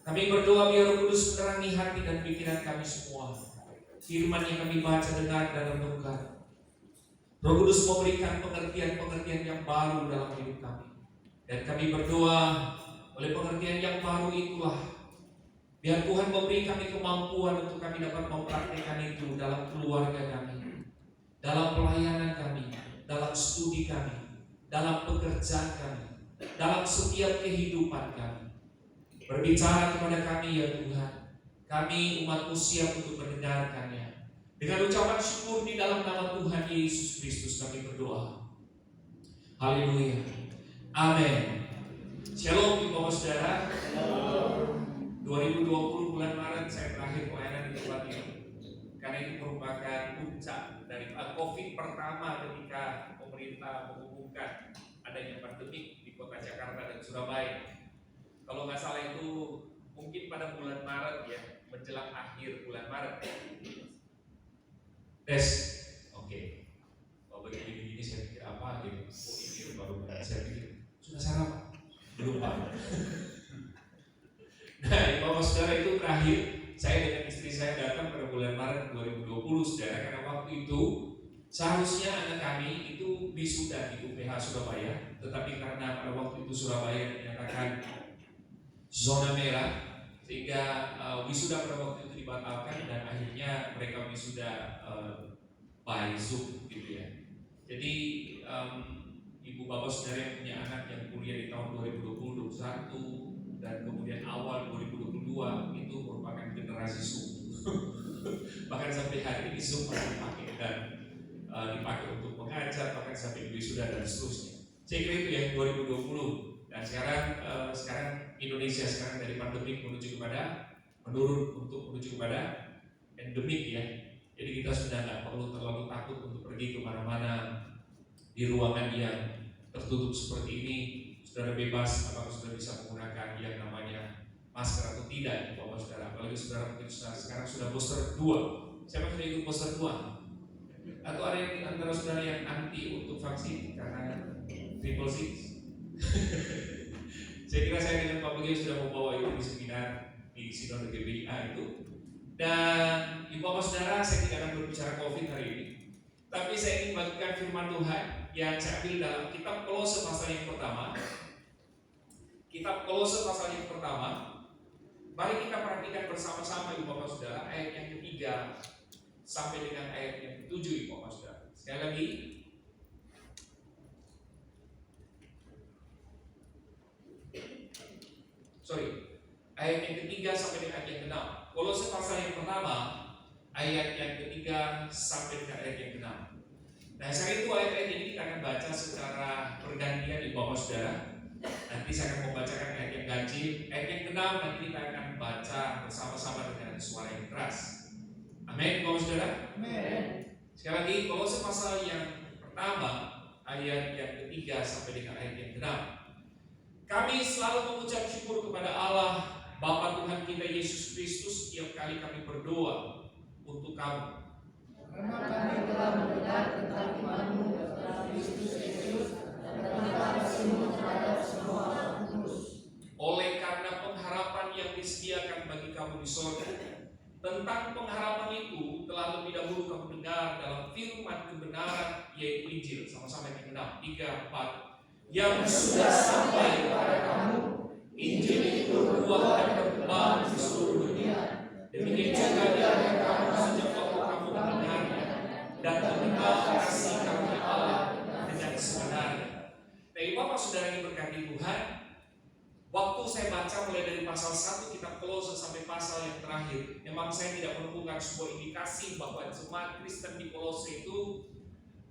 Kami berdoa biar Roh Kudus menerangi hati dan pikiran kami semua. Firman yang kami baca, dengar, dan renungkan, Roh Kudus memberikan pengertian-pengertian yang baru dalam hidup kami. Dan kami berdoa oleh pengertian yang baru itulah, biar Tuhan memberi kami kemampuan untuk kami dapat mempraktikkan itu dalam keluarga kami, dalam pelayanan kami, dalam studi kami, dalam pekerjaan kami, dalam setiap kehidupan kami. Berbicara kepada kami ya Tuhan, kami umat-Mu siap untuk mendengarkannya. Dengan ucapan syukur di dalam nama Tuhan Yesus Kristus kami berdoa. Haleluya. Amin. Shalom Bapak Saudara. 2020 bulan Maret saya terakhir pelayanan di tempat ini. Karena itu merupakan puncak dari COVID pertama ketika pemerintah mengumumkan adanya pandemi di kota Jakarta dan Surabaya. Kalau nggak salah itu mungkin pada bulan Maret ya, menjelang akhir bulan Maret. Tes, oke. Kalau begini-begini saya pikir apa gitu. Oh ini baru saya pikir sudah sarapan, belum Pak. Nah, Bapak Saudara, itu terakhir saya dengan istri saya datang pada bulan Maret 2020, saudara, karena waktu itu seharusnya anak kami itu wisuda di UPH Surabaya, tetapi karena pada waktu itu Surabaya dinyatakan zona merah, sehingga wisuda pada waktu itu dibatalkan dan akhirnya mereka wisuda by Zoom gitu ya. Jadi ibu bapak saudara yang punya anak yang kuliah di tahun 2020-2021 dan kemudian awal 2022 itu merupakan generasi Zoom. Bahkan sampai hari ini Zoom masih dipakai dan dipakai untuk mengajar, bahkan sampai wisuda dan seterusnya. Saya kira itu yang 2020. Dan sekarang Indonesia sekarang dari pandemik menurun untuk menuju kepada endemik ya. Jadi kita sudah nggak perlu terlalu takut untuk pergi kemana-mana di ruangan yang tertutup seperti ini. Saudara bebas apakah saudara bisa menggunakan yang namanya masker atau tidak, Bapak Saudara. Apalagi saudara mungkin sekarang sudah booster 2. Siapa sudah ikut booster 2? Atau ada yang antara saudara yang anti untuk vaksin karena triple six? Saya kira saya dengan Pak Begi sudah membawa itu di seminar di Sinode GBIA itu. Dan Ibu Bapak Saudara, saya tidak akan berbicara COVID hari ini, tapi saya ingin bagikan firman Tuhan yang saya ambil dalam kitab Kolose pasal yang pertama. Kitab Kolose pasal yang pertama. Mari kita perhatikan bersama-sama Ibu Bapak Saudara, ayat yang ketiga sampai dengan ayat yang ketujuh, Ibu Bapak Saudara. Sekali lagi, ayat yang ketiga sampai dengan ayat yang keenam. Kolose pasal yang pertama, ayat yang ketiga sampai dengan ayat yang keenam. Nah, saya itu ayat-ayat ini kita akan baca secara bergantian di Bapak Saudara. Nanti saya akan membacakan ayat yang ganjil, ayat yang keenam nanti kita akan baca bersama-sama dengan suara yang keras. Amin, Bapak Saudara. Amin. Sekali lagi, Kolose pasal yang pertama, ayat yang ketiga sampai dengan ayat yang keenam. Kami selalu mengucap syukur kepada Allah Bapa Tuhan kita Yesus Kristus setiap kali kami berdoa untuk kamu. Karena kami telah mendengar tentang iman-Mu dalam Kristus Yesus dan tentang kasih-Mu terhadap semua orang kudus. Oleh karena pengharapan yang disediakan bagi kamu di sorga, tentang pengharapan itu telah lebih dahulu kamu dengar dalam firman kebenaran yaitu Injil. Sama-sama yang ke-6, 3, 4. Yang sudah sampai kepada kamu, Injil itu berbuah dan berkembang di seluruh dunia. Demikian juga dengan kamu sejak waktu kamu mendengarnya dan mengenal kasih karunia Allah dengan sebenarnya. Nah, Bapak Saudara yang berkati Tuhan, waktu saya baca mulai dari pasal 1 kitab Kolose sampai pasal yang terakhir, memang saya tidak menemukan sebuah indikasi bahwa jemaat Kristen di Kolose itu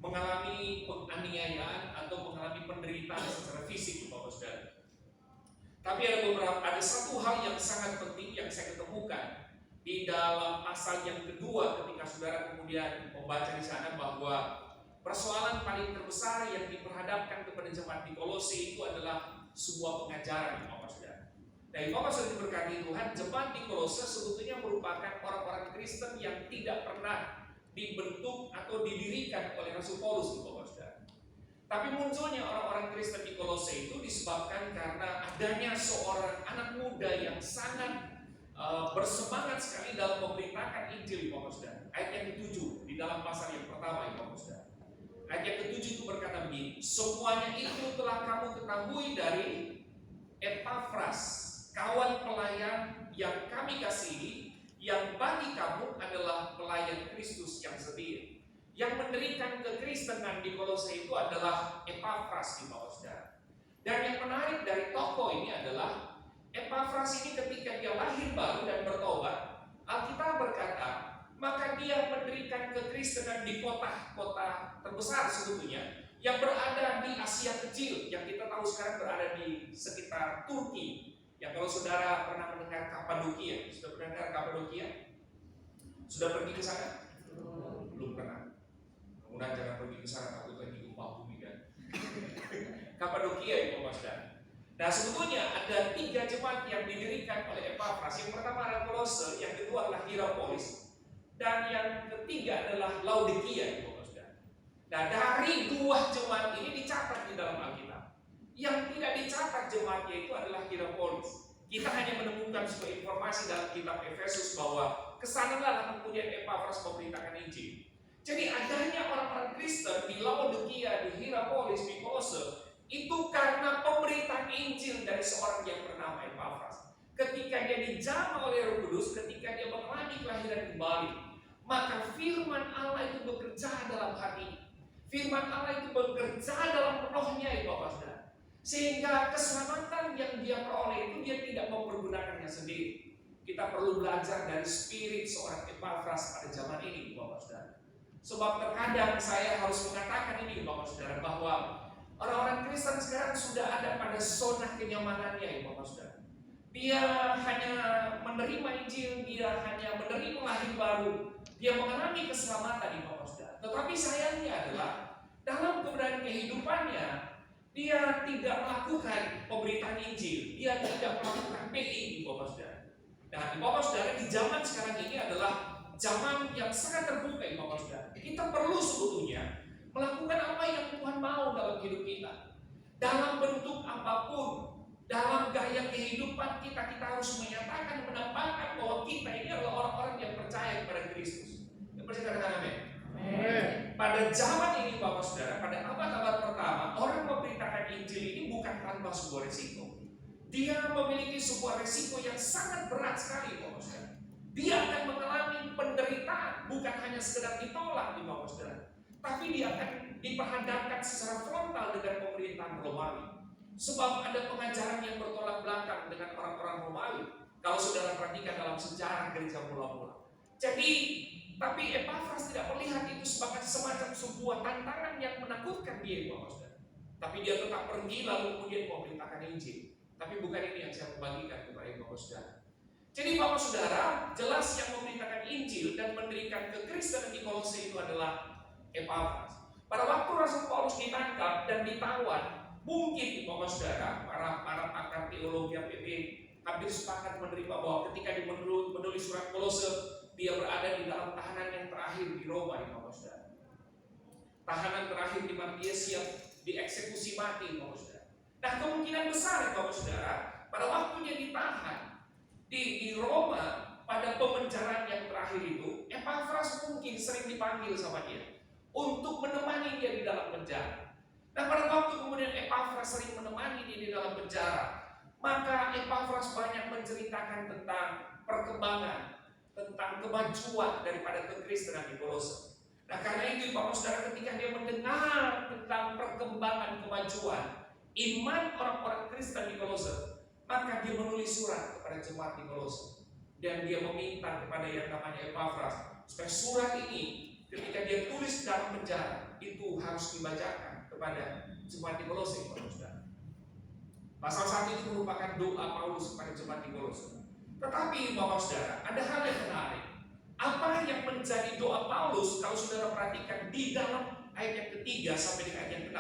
mengalami penganiayaan atau mengalami penderitaan secara fisik, Bapak Saudara. Tapi ada satu hal yang sangat penting yang saya ketemukan di dalam pasal yang kedua ketika saudara kemudian membaca di sana bahwa persoalan paling terbesar yang diperhadapkan kepada jemaat di Kolose itu adalah sebuah pengajaran, Bapak Saudara. Dan Bapak Saudara diberkati Tuhan, jemaat di Kolose sebetulnya merupakan orang-orang Kristen yang tidak pernah dibentuk atau didirikan oleh Rasul Paulus, Bapak Saudara. Tapi munculnya orang-orang Kristen di Kolose itu disebabkan karena adanya seorang anak muda yang sangat bersemangat sekali dalam memberitakan Injil, Bapak Saudara. Ayat yang ke-7 di dalam pasal yang pertama, Bapak Saudara. Ayat yang ke-7 itu berkata begini, semuanya itu telah kamu ketahui dari Epafras, kawan pelayan yang kami kasihi, yang bagi kamu adalah pelayan Kristus yang setia. Yang mendirikan kekristenan di Kolose itu adalah Epafras, Bapak Saudara. Dan yang menarik dari tokoh ini adalah Epafras ini ketika dia lahir baru dan bertobat, Alkitab berkata, maka dia mendirikan kekristenan di kota-kota terbesar sebetulnya yang berada di Asia Kecil, yang kita tahu sekarang berada di sekitar Turki. Yang kalau saudara pernah mendengar Kapadokia, sudah pernah dengar Kapadokia? Sudah pergi ke sana? Belum pernah. Mudah jangan pergi ke sana, takut lagi gempa bumi kan. Kapadokia itu Bapak Saudara. Nah sebetulnya ada 3 jemaat yang didirikan oleh Epafras. Yang pertama adalah Kolose, yang kedua adalah Hierapolis, dan yang ketiga adalah Laodikia, Bapak Saudara. Nah dari 2 jemaat ini dicatat di dalam Alkitab. Yang tidak dicatat jemaatnya itu adalah Hierapolis. Kita hanya menemukan sebuah informasi dalam kitab Efesus bahwa kesanalah kemudian Epafras memberitakan Injil. Jadi adanya orang-orang Kristen di Laodikia, di Hierapolis, di Kolose itu karena pemberitaan Injil dari seorang yang bernama Epafras. Ketika dia dijamah oleh Roh Kudus, ketika dia mengalami kelahiran kembali, maka firman Allah itu bekerja dalam hati. Firman Allah itu bekerja dalam rohnya, Bapak Saudara. Sehingga keselamatan yang dia peroleh itu dia tidak mempergunakannya sendiri. Kita perlu belajar dari spirit seorang Epafras pada zaman ini, Bapak Saudara. Sebab terkadang saya harus mengatakan ini, Bapak Saudara, bahwa orang-orang Kristen sekarang sudah ada pada zona kenyamanannya, Bapak Saudara. Dia hanya menerima Injil, dia hanya menerima lahir baru, dia mengalami keselamatan, Bapak Saudara. Tetapi sayangnya adalah dalam keberadaan kehidupannya dia tidak melakukan pemberitaan Injil, dia tidak melakukan PI, Bapak Saudara. Nah, Bapak Saudara, di zaman sekarang ini adalah zaman yang sangat terbuka, Bapak Saudara. Kita perlu sebetulnya melakukan apa yang Tuhan mau dalam hidup kita. Dalam bentuk apapun, dalam gaya kehidupan kita harus menyatakan, menampakkan bahwa kita ini adalah orang-orang yang percaya kepada Kristus. Yang percaya katakan amin. Pada zaman ini, Bapak Saudara, pada abad-abad pertama, orang memberitakan Injil ini bukan tanpa sebuah resiko. Dia memiliki sebuah resiko yang sangat berat sekali, Bapak Saudara. Dia akan mengalami penderitaan, bukan hanya sekedar ditolak di Bapak Saudara, tapi dia akan diperhadapkan secara frontal dengan pemerintahan Romawi. Sebab ada pengajaran yang bertolak belakang dengan orang-orang Romawi. Kalau saudara perhatikan dalam sejarah gereja mula-mula. Jadi, tapi Epafras tidak melihat itu sebagai semacam sebuah tantangan yang menakutkan dia, Bapak Saudara. Tapi dia tetap pergi lalu kemudian memberitakan Injil. Tapi bukan ini yang saya bagikan kepada Bapak Saudara. Jadi Bapak Saudara, jelas yang memberitakan Injil dan mendirikan kekristenan di Kolose itu adalah Epafras. Pada waktu Rasul Paulus ditangkap dan ditawan, mungkin Bapak Saudara, para pakar teologi APB hampir sepakat menerima bahwa ketika dia menulis surat Kolose, dia berada di dalam tahanan yang terakhir di Roma, Bapak Saudara. Tahanan terakhir di mana dia siap dieksekusi mati, Bapak Saudara. Nah, kemungkinan besar, Bapak Saudara, pada waktunya ditahan di Roma, pada pemenjaraan yang terakhir itu, Epafras mungkin sering dipanggil sama dia untuk menemani dia di dalam penjara. Nah, pada waktu kemudian Epafras sering menemani dia di dalam penjara, maka Epafras banyak menceritakan tentang perkembangan, tentang kemajuan daripada kekristenan di Kolose. Nah, karena itu Bapak Saudara, ketika dia mendengar tentang perkembangan kemajuan iman orang-orang Kristen di Kolose, maka dia menulis surat kepada jemaat di Kolose. Dan dia meminta kepada yang namanya Epafras supaya surat ini ketika dia tulis dalam penjara itu harus dibacakan kepada jemaat di Kolose. Pasal 1 itu merupakan doa Paulus kepada jemaat di Kolose. Tetapi Bapak Saudara, ada hal yang menarik. Apa yang menjadi doa Paulus kalau saudara perhatikan di dalam ayat yang ketiga sampai dengan ayat yang ke-6,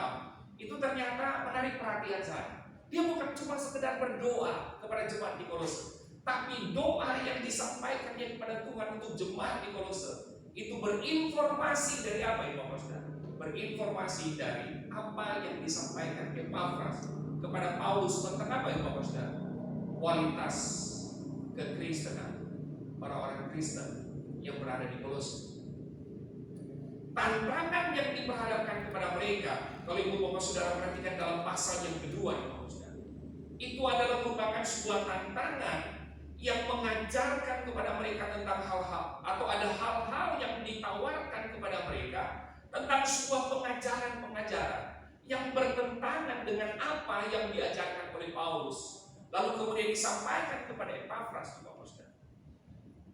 itu ternyata menarik perhatian saya. Dia bukan cuma sekedar berdoa kepada jemaat di Kolose, tapi doa yang disampaikannya kepada Tuhan untuk jemaat di Kolose itu berinformasi dari apa ya Bapak Saudara? Berinformasi dari apa yang disampaikan Epafras kepada Paulus tentang apa ya Bapak Saudara? Kualitas kekristenan orang-orang Kristen yang berada di Kolose. Tantangan yang diperhadapkan kepada mereka, kalau Ibu Bapak Saudara perhatikan dalam pasal yang kedua ya Bapak Saudara, itu adalah merupakan sebuah tantangan yang mengajarkan kepada mereka tentang hal-hal, atau ada hal-hal yang ditawarkan kepada mereka tentang sebuah pengajaran-pengajaran yang bertentangan dengan apa yang diajarkan oleh Paulus, lalu kemudian disampaikan kepada Epafras, Bapak Saudara.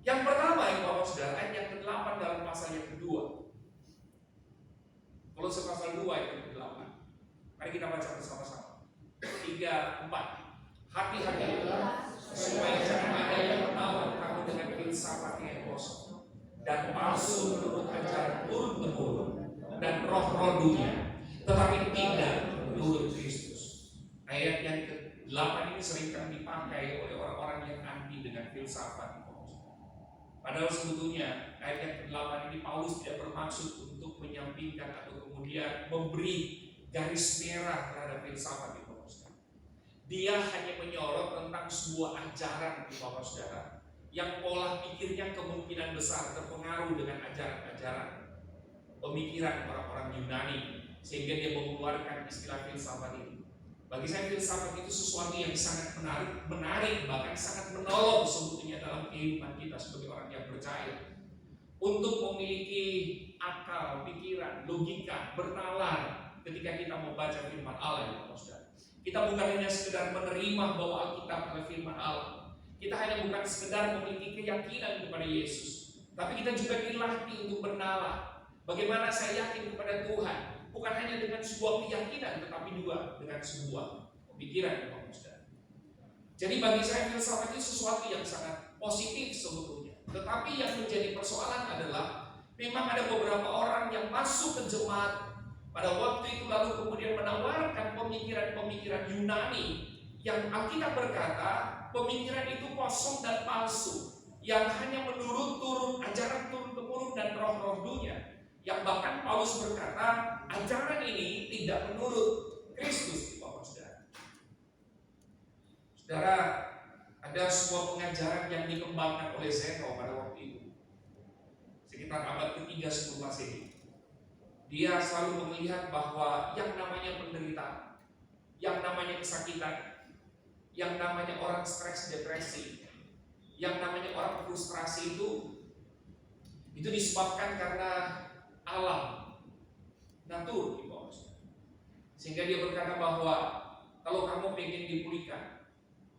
Yang pertama, Bapak Saudara, ayat yang ke-8 dalam pasal yang kedua. Kolose pasal 2 ayat yang ke-8. Mari kita baca bersama-sama. 3, 4. Hati-hatilah supaya jangan ada yang menawan kamu dengan filsafat yang kosong dan palsu menurut ajaran turun-temurun dan roh-roh dunia, tetapi tidak menurut Kristus. Ayat yang ke-8 ini seringkali dipakai oleh orang-orang yang anti dengan filsafat. Padahal sebetulnya ayat yang ke-8 ini Paulus tidak bermaksud untuk menyampingkan atau kemudian memberi garis merah terhadap filsafat itu. Dia hanya menyorot tentang sebuah ajaran di Bapak Saudara yang pola pikirnya kemungkinan besar terpengaruh dengan ajaran-ajaran pemikiran orang-orang Yunani, sehingga dia mengeluarkan istilah filsafat itu. Bagi saya filsafat itu sesuatu yang sangat menarik, bahkan sangat menolong sebetulnya dalam kehidupan kita sebagai orang yang percaya untuk memiliki akal, pikiran, logika, bernalar ketika kita membaca firman Allah ya Bapak Saudara. Kita bukan hanya sekedar menerima bahwa Alkitab adalah firman Allah. Kita hanya bukan sekedar memiliki keyakinan kepada Yesus, tapi kita juga dilatih untuk bernalar. Bagaimana saya yakin kepada Tuhan, bukan hanya dengan sebuah keyakinan, tetapi juga dengan sebuah pemikiran, Bapak Saudara. Jadi bagi saya filsafat itu sesuatu yang sangat positif sebetulnya. Tetapi yang menjadi persoalan adalah memang ada beberapa orang yang masuk ke jemaat pada waktu itu lalu kemudian menawarkan pemikiran-pemikiran Yunani yang Alkitab berkata pemikiran itu kosong dan palsu, yang hanya menurut ajaran turun-temurun dan roh-roh dunia, yang bahkan Paulus berkata ajaran ini tidak menurut Kristus. Bapak Saudara, Saudara, ada sebuah pengajaran yang dikembangkan oleh Zeno pada waktu itu sekitar abad ke-3 sebelum Masehi. Dia selalu melihat bahwa yang namanya penderitaan, yang namanya kesakitan, yang namanya orang stres depresi, yang namanya orang frustrasi itu disebabkan karena alam, natur di bawah. Sehingga dia berkata bahwa kalau kamu ingin dipulihkan,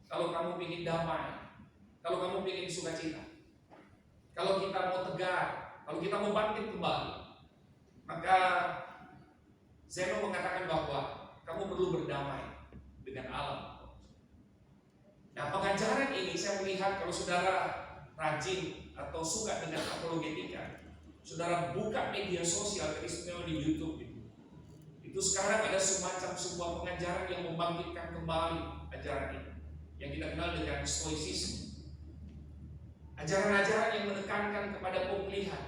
kalau kamu ingin damai, kalau kamu ingin sukacita, kalau kita mau tegar, kalau kita mau bangkit kembali, maka Zeno mengatakan bahwa kamu perlu berdamai dengan alam. Nah, pengajaran ini saya melihat kalau saudara rajin atau suka dengan apologetika, saudara buka media sosial, teristimewa di YouTube itu sekarang ada semacam sebuah pengajaran yang membangkitkan kembali ajaran ini, yang kita kenal dengan stoicism. Ajaran-ajaran yang menekankan kepada pemulihan,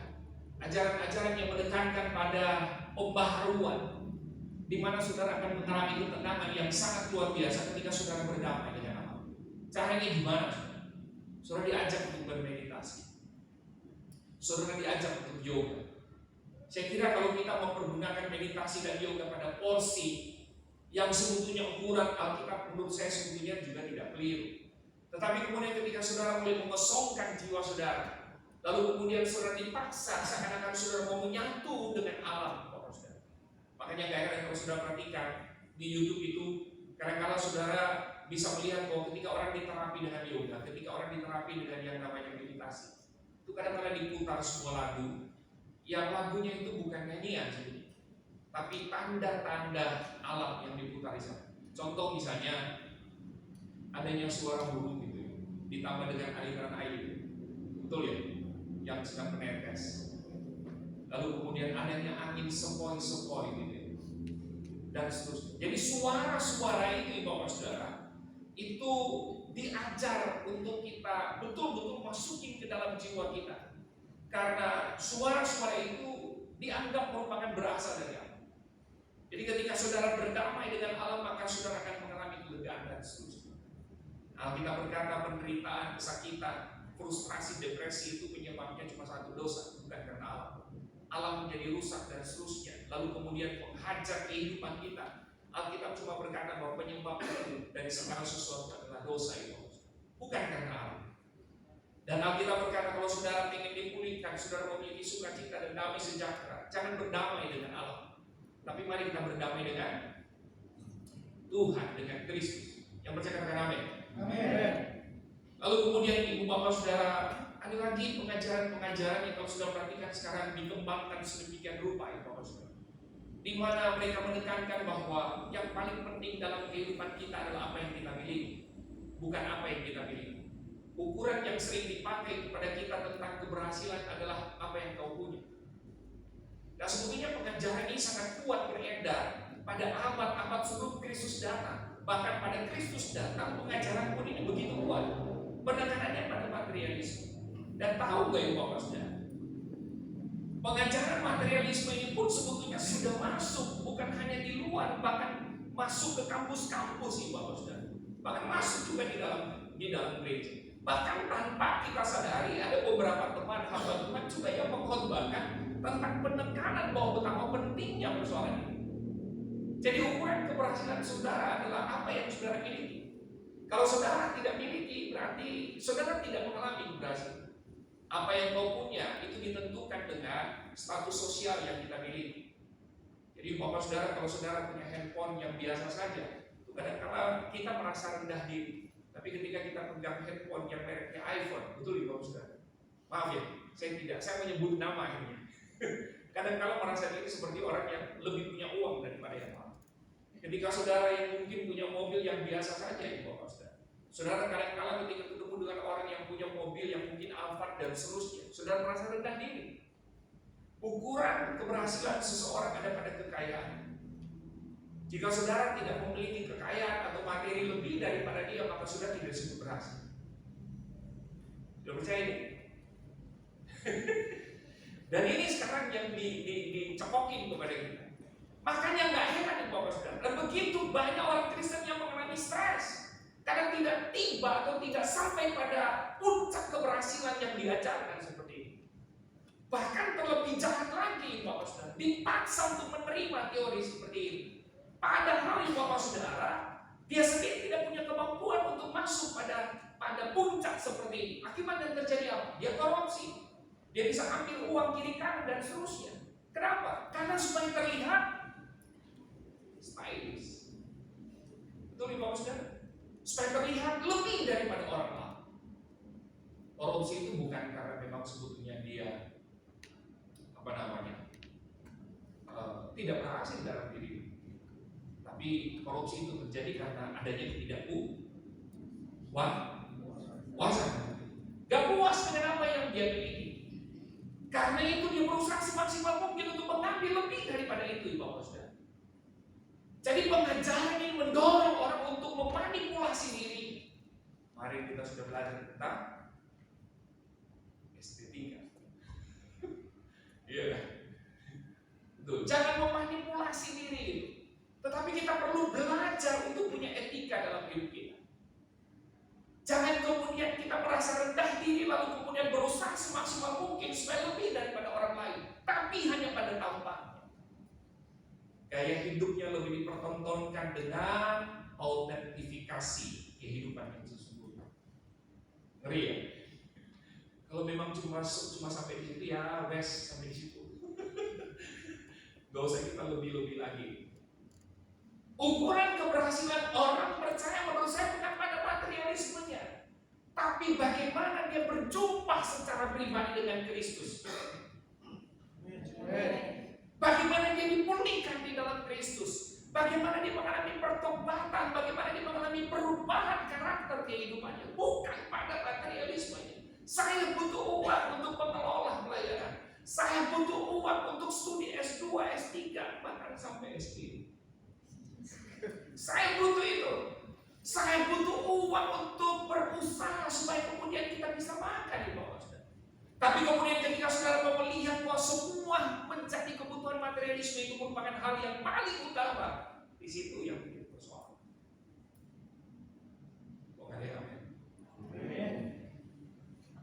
ajaran-ajaran yang menekankan pada pembaharuan, di mana saudara akan mengalami ketenangan yang sangat luar biasa ketika saudara berdamai dengan Allah. Caranya gimana? Saudara diajak untuk bermeditasi, saudara diajak untuk yoga. Saya kira kalau kita mempergunakan meditasi dan yoga pada porsi yang sebetulnya ukuran Alkitab, menurut saya sebetulnya juga tidak keliru. Tetapi kemudian ketika saudara mulai mengosongkan jiwa saudara, lalu kemudian saudara dipaksa seakan-akan saudara mau menyatu dengan alam, Bapak Saudara. Makanya gak heran kalau saudara perhatikan di YouTube itu, kadang-kadang saudara bisa melihat bahwa ketika orang diterapi dengan yoga, ketika orang diterapi dengan yang namanya meditasi, itu kadang-kadang diputar sebuah lagu, yang lagunya itu bukan nyanyian sebenarnya, tapi tanda-tanda alam yang diputar di sana. Contoh misalnya adanya suara burung gitu, ditambah dengan aliran air, betul ya, yang sedang menetes. Lalu kemudian adanya angin sepoi-sepoi gitu, dan seterusnya. Jadi suara-suara itu, Bapak Saudara, itu diajar untuk kita betul-betul masukin ke dalam jiwa kita. Karena suara-suara itu dianggap merupakan berasal dari Allah. Jadi ketika saudara berdamai dengan Allah, maka saudara akan mengalami kelegaan dan seterusnya. Alkitab berkata penderitaan, kesakitan, frustrasi, depresi itu penyebabnya cuma satu, dosa, bukan karena Allah. Allah menjadi rusak dan seterusnya. Lalu kemudian menghajar kehidupan kita. Alkitab cuma berkata bahwa penyebab itu dari segala sesuatu adalah dosa itu, bukan karena Allah. Dan Alkitab berkata kalau saudara ingin dipulihkan, saudara memiliki sukacita dan damai sejahtera, jangan berdamai dengan Allah, tapi mari kita berdamai dengan Tuhan, dengan Kristus. Yang percaya katakan amin. Amin. Lalu kemudian ibu bapak saudara, ada lagi pengajaran-pengajaran yang kalau sudah perhatikan sekarang dikembangkan sedemikian rupa ya bapak saudara, di mana mereka menekankan bahwa yang paling penting dalam kehidupan kita adalah apa yang kita miliki, bukan apa yang kita miliki. Ukuran yang sering dipakai kepada kita tentang keberhasilan adalah apa yang kau punya. Dan sebetulnya pengajaran ini sangat kuat beredar pada abad-abad sebelum Kristus datang. Bahkan pada Kristus datang, pengajaran pun ini begitu kuat. Penekanannya pada materialisme. Dan tahu gak ya Bapak Saudara? Pengajaran materialisme ini pun sebetulnya sudah masuk, bukan hanya di luar, bahkan masuk ke kampus-kampus ini Bapak Saudara. Bahkan masuk juga di dalam gereja. Bahkan tanpa kita sadari ada beberapa teman hamba Tuhan juga yang mengkhotbahkan tentang penekanan bahwa betapa pentingnya persoalan ini. Jadi ukuran keberhasilan saudara adalah apa yang saudara miliki. Kalau saudara tidak miliki, berarti saudara tidak mengalami keberhasilan. Apa yang kau punya itu ditentukan dengan status sosial yang kita miliki. Jadi bapak saudara, kalau saudara punya handphone yang biasa saja, itu kadang-kadang kita merasa rendah diri. Tapi ketika kita pegang handphone yang mereknya iPhone, betul ya bapak saudara? Maaf ya, saya menyebut nama akhirnya. Kadang-kadang merasa diri seperti orang yang lebih punya uang daripada yang lain. Ketika saudara yang mungkin punya mobil yang biasa saja ya bapak saudara. Saudara kadang-kadang ketika ketemu dengan orang yang punya mobil yang mungkin Alphard dan seterusnya, saudara merasa rendah diri. Ukuran keberhasilan seseorang ada pada kekayaan. Jika saudara tidak memiliki kekayaan atau materi lebih daripada dia, maka saudara tidak disebut berhasil. Sudah percaya ini? Dan ini sekarang yang dicekokin kepada kita. Makanya nggak heran nih bapak saudara. Dan begitu banyak orang Kristen yang mengalami stres karena tidak tiba atau tidak sampai pada puncak keberhasilan yang diajarkan seperti ini. Bahkan terlebih jahat lagi bapak saudara, dipaksa untuk menerima teori seperti ini. Padahal bapak saudara, dia sendiri tidak punya kemampuan untuk masuk pada puncak seperti ini. Akibatnya terjadi apa? Dia korupsi. Dia bisa ambil uang kiri kanan dan seterusnya. Kenapa? Karena supaya terlihat stylish. Betul bapak saudara? Supaya terlihat lebih daripada orang lain. Korupsi itu bukan karena memang sebetulnya dia tidak berhasil dalam diri. Tapi korupsi itu terjadi karena adanya ketidakpuasan. Gak puas dengan apa yang dia miliki. Karena itu dia berusaha semaksimal mungkin untuk mengambil lebih daripada itu, Bapak Saudara. Jadi pengajaran ini mendorong orang untuk memanipulasi diri. Mari kita sudah belajar tentang estetika. Iya. Betul. Jangan memanipulasi diri. Tetapi kita perlu belajar untuk punya etika dalam hidup kita. Jangan kemudian kita merasa rendah diri lalu kemudian berusaha semaksimal mungkin supaya lebih daripada orang lain. Tapi hanya pada tampaknya. Gaya hidupnya lebih dipertontonkan dengan autentifikasi kehidupan yang sesungguhnya. Ngeri ya? Kalau memang cuma sampai di situ ya wes sampai di situ. Gak usah kita lebih-lebih lagi. Ukuran keberhasilan orang percaya menurut saya bukan pada materialismenya, tapi bagaimana dia berjumpa secara pribadi dengan Kristus. Bagaimana dia dipulihkan di dalam Kristus. Bagaimana dia mengalami pertobatan. Bagaimana dia mengalami perubahan karakter kehidupannya. Bukan pada materialismenya. Saya butuh uang untuk mengelola pelayanan. Saya butuh uang untuk studi S2, S3, bahkan sampai S3. Saya butuh itu. Saya butuh uang untuk berusaha supaya kemudian kita bisa makan di bawah saudara. Tapi kemudian ketika saudara mau melihat bahwa semua semua mencari kebutuhan materialisme itu merupakan hal yang paling utama. Di situ yang menjadi persoalan. Kok nggak ada yang amin?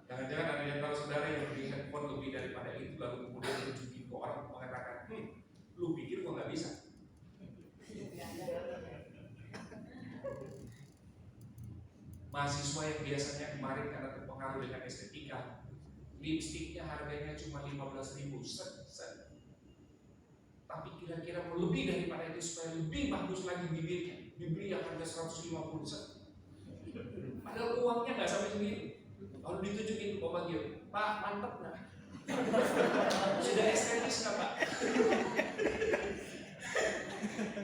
Jangan-jangan ada yang tahu saudara yang beli handphone lebih daripada itu, lalu kemudian tunjukin ke orang mengatakan, lu pikir gua nggak bisa? Mahasiswa yang biasanya kemarin karena terpengaruh dengan estetika, lipstiknya harganya cuma 15.000, set. Tapi kira-kira lebih daripada itu supaya lebih bagus lagi bibirnya, dibeli yang harga 150, set. Padahal uangnya nggak sampai segitu. Kalau ditunjukin ke Bapak Gio, Pak mantep nggak? Sudah estetis nggak Pak?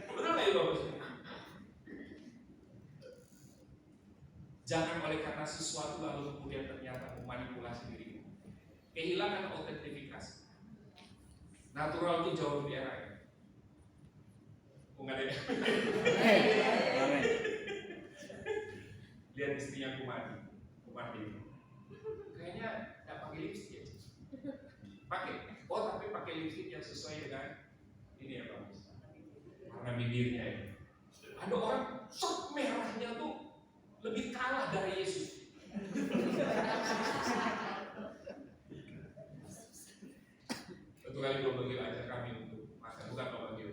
Betul nggak ya Bapak? Jangan oleh karena sesuatu lalu kemudian ternyata memanipulasi diri. Kehilangan autentifikasi. Natural itu jauh lebih enak ya. Bukan ada. Lihat istrinya Kumadi. Kayaknya nggak pakai lipstick ya. Pakai. Oh tapi pakai lipstick yang sesuai dengan ini ya Pak. Warna bibirnya ya. Ada orang sok merahnya tuh lebih kalah dari Yesus. Satu kali Bapak Gio ajak kami untuk makan, bukan Bapak Gio.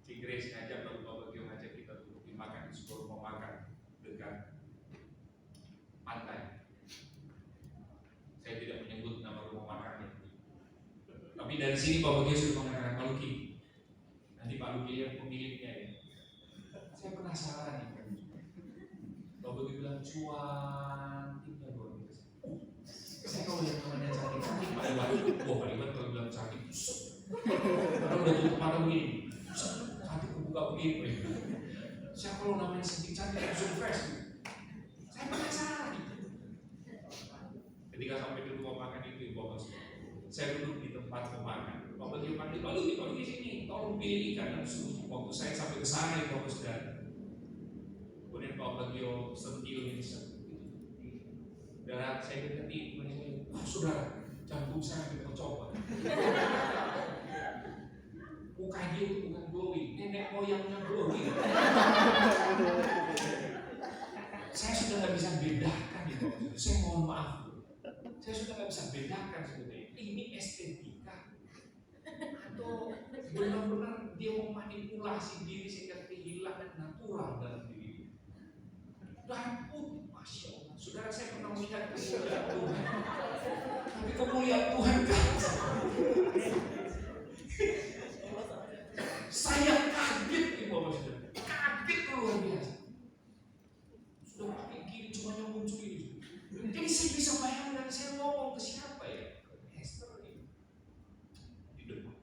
Si Grace ngajak, lalu Bapak Gio ngajak kita untuk makan di sebuah rumah makan dekat pantai. Saya tidak menyebut nama rumah makannya. Tapi dari sini Bapak Gio sudah mengatakan Pak Luki. Nanti Pak Luki yang pemiliknya ya. Saya penasaran nih. Bapak Gio bilang cantiknya luar biasa. Saya kalau lihat temannya cantik Pak Iwan. Pak Iwan kalau bilang cantik, kalau udah tutup mata begini, cantik kebuka begini. Saya kalau namanya cantik langsung fresh. Saya penasaran. Ketika sampai di rumah makan itu, Bapak, saya duduk di tempat pemakan. Bapak Gio panggil, Pak Luki sini, tolong pilih ikan dan susu. Waktu saya sampai ke sana, Bapak Saudara. Kemudian Bapak Gio sentil ini, dan saya dekati, saudara, jantung saya hampir tercopot. Muka dia itu bukan glowing, nenek moyangnya glowing. Saya sudah nggak bisa bedakan itu. Saya mohon maaf, saya sudah nggak bisa bedakan sebetulnya ini estetika atau benar-benar dia memanipulasi diri sehingga kehilangan natural dalam diri. Dan Masya Allah, saudara saya pernah melihat kemuliaan Tuhan. Tapi kemuliaan Tuhan kan saya kaget nih Bapak Saudara. Kaget luar biasa. Sudah pakai gini cuma yang muncul ini. Jadi saya bisa bayangkan saya ngomong ke siapa ya? Hester ini di depan.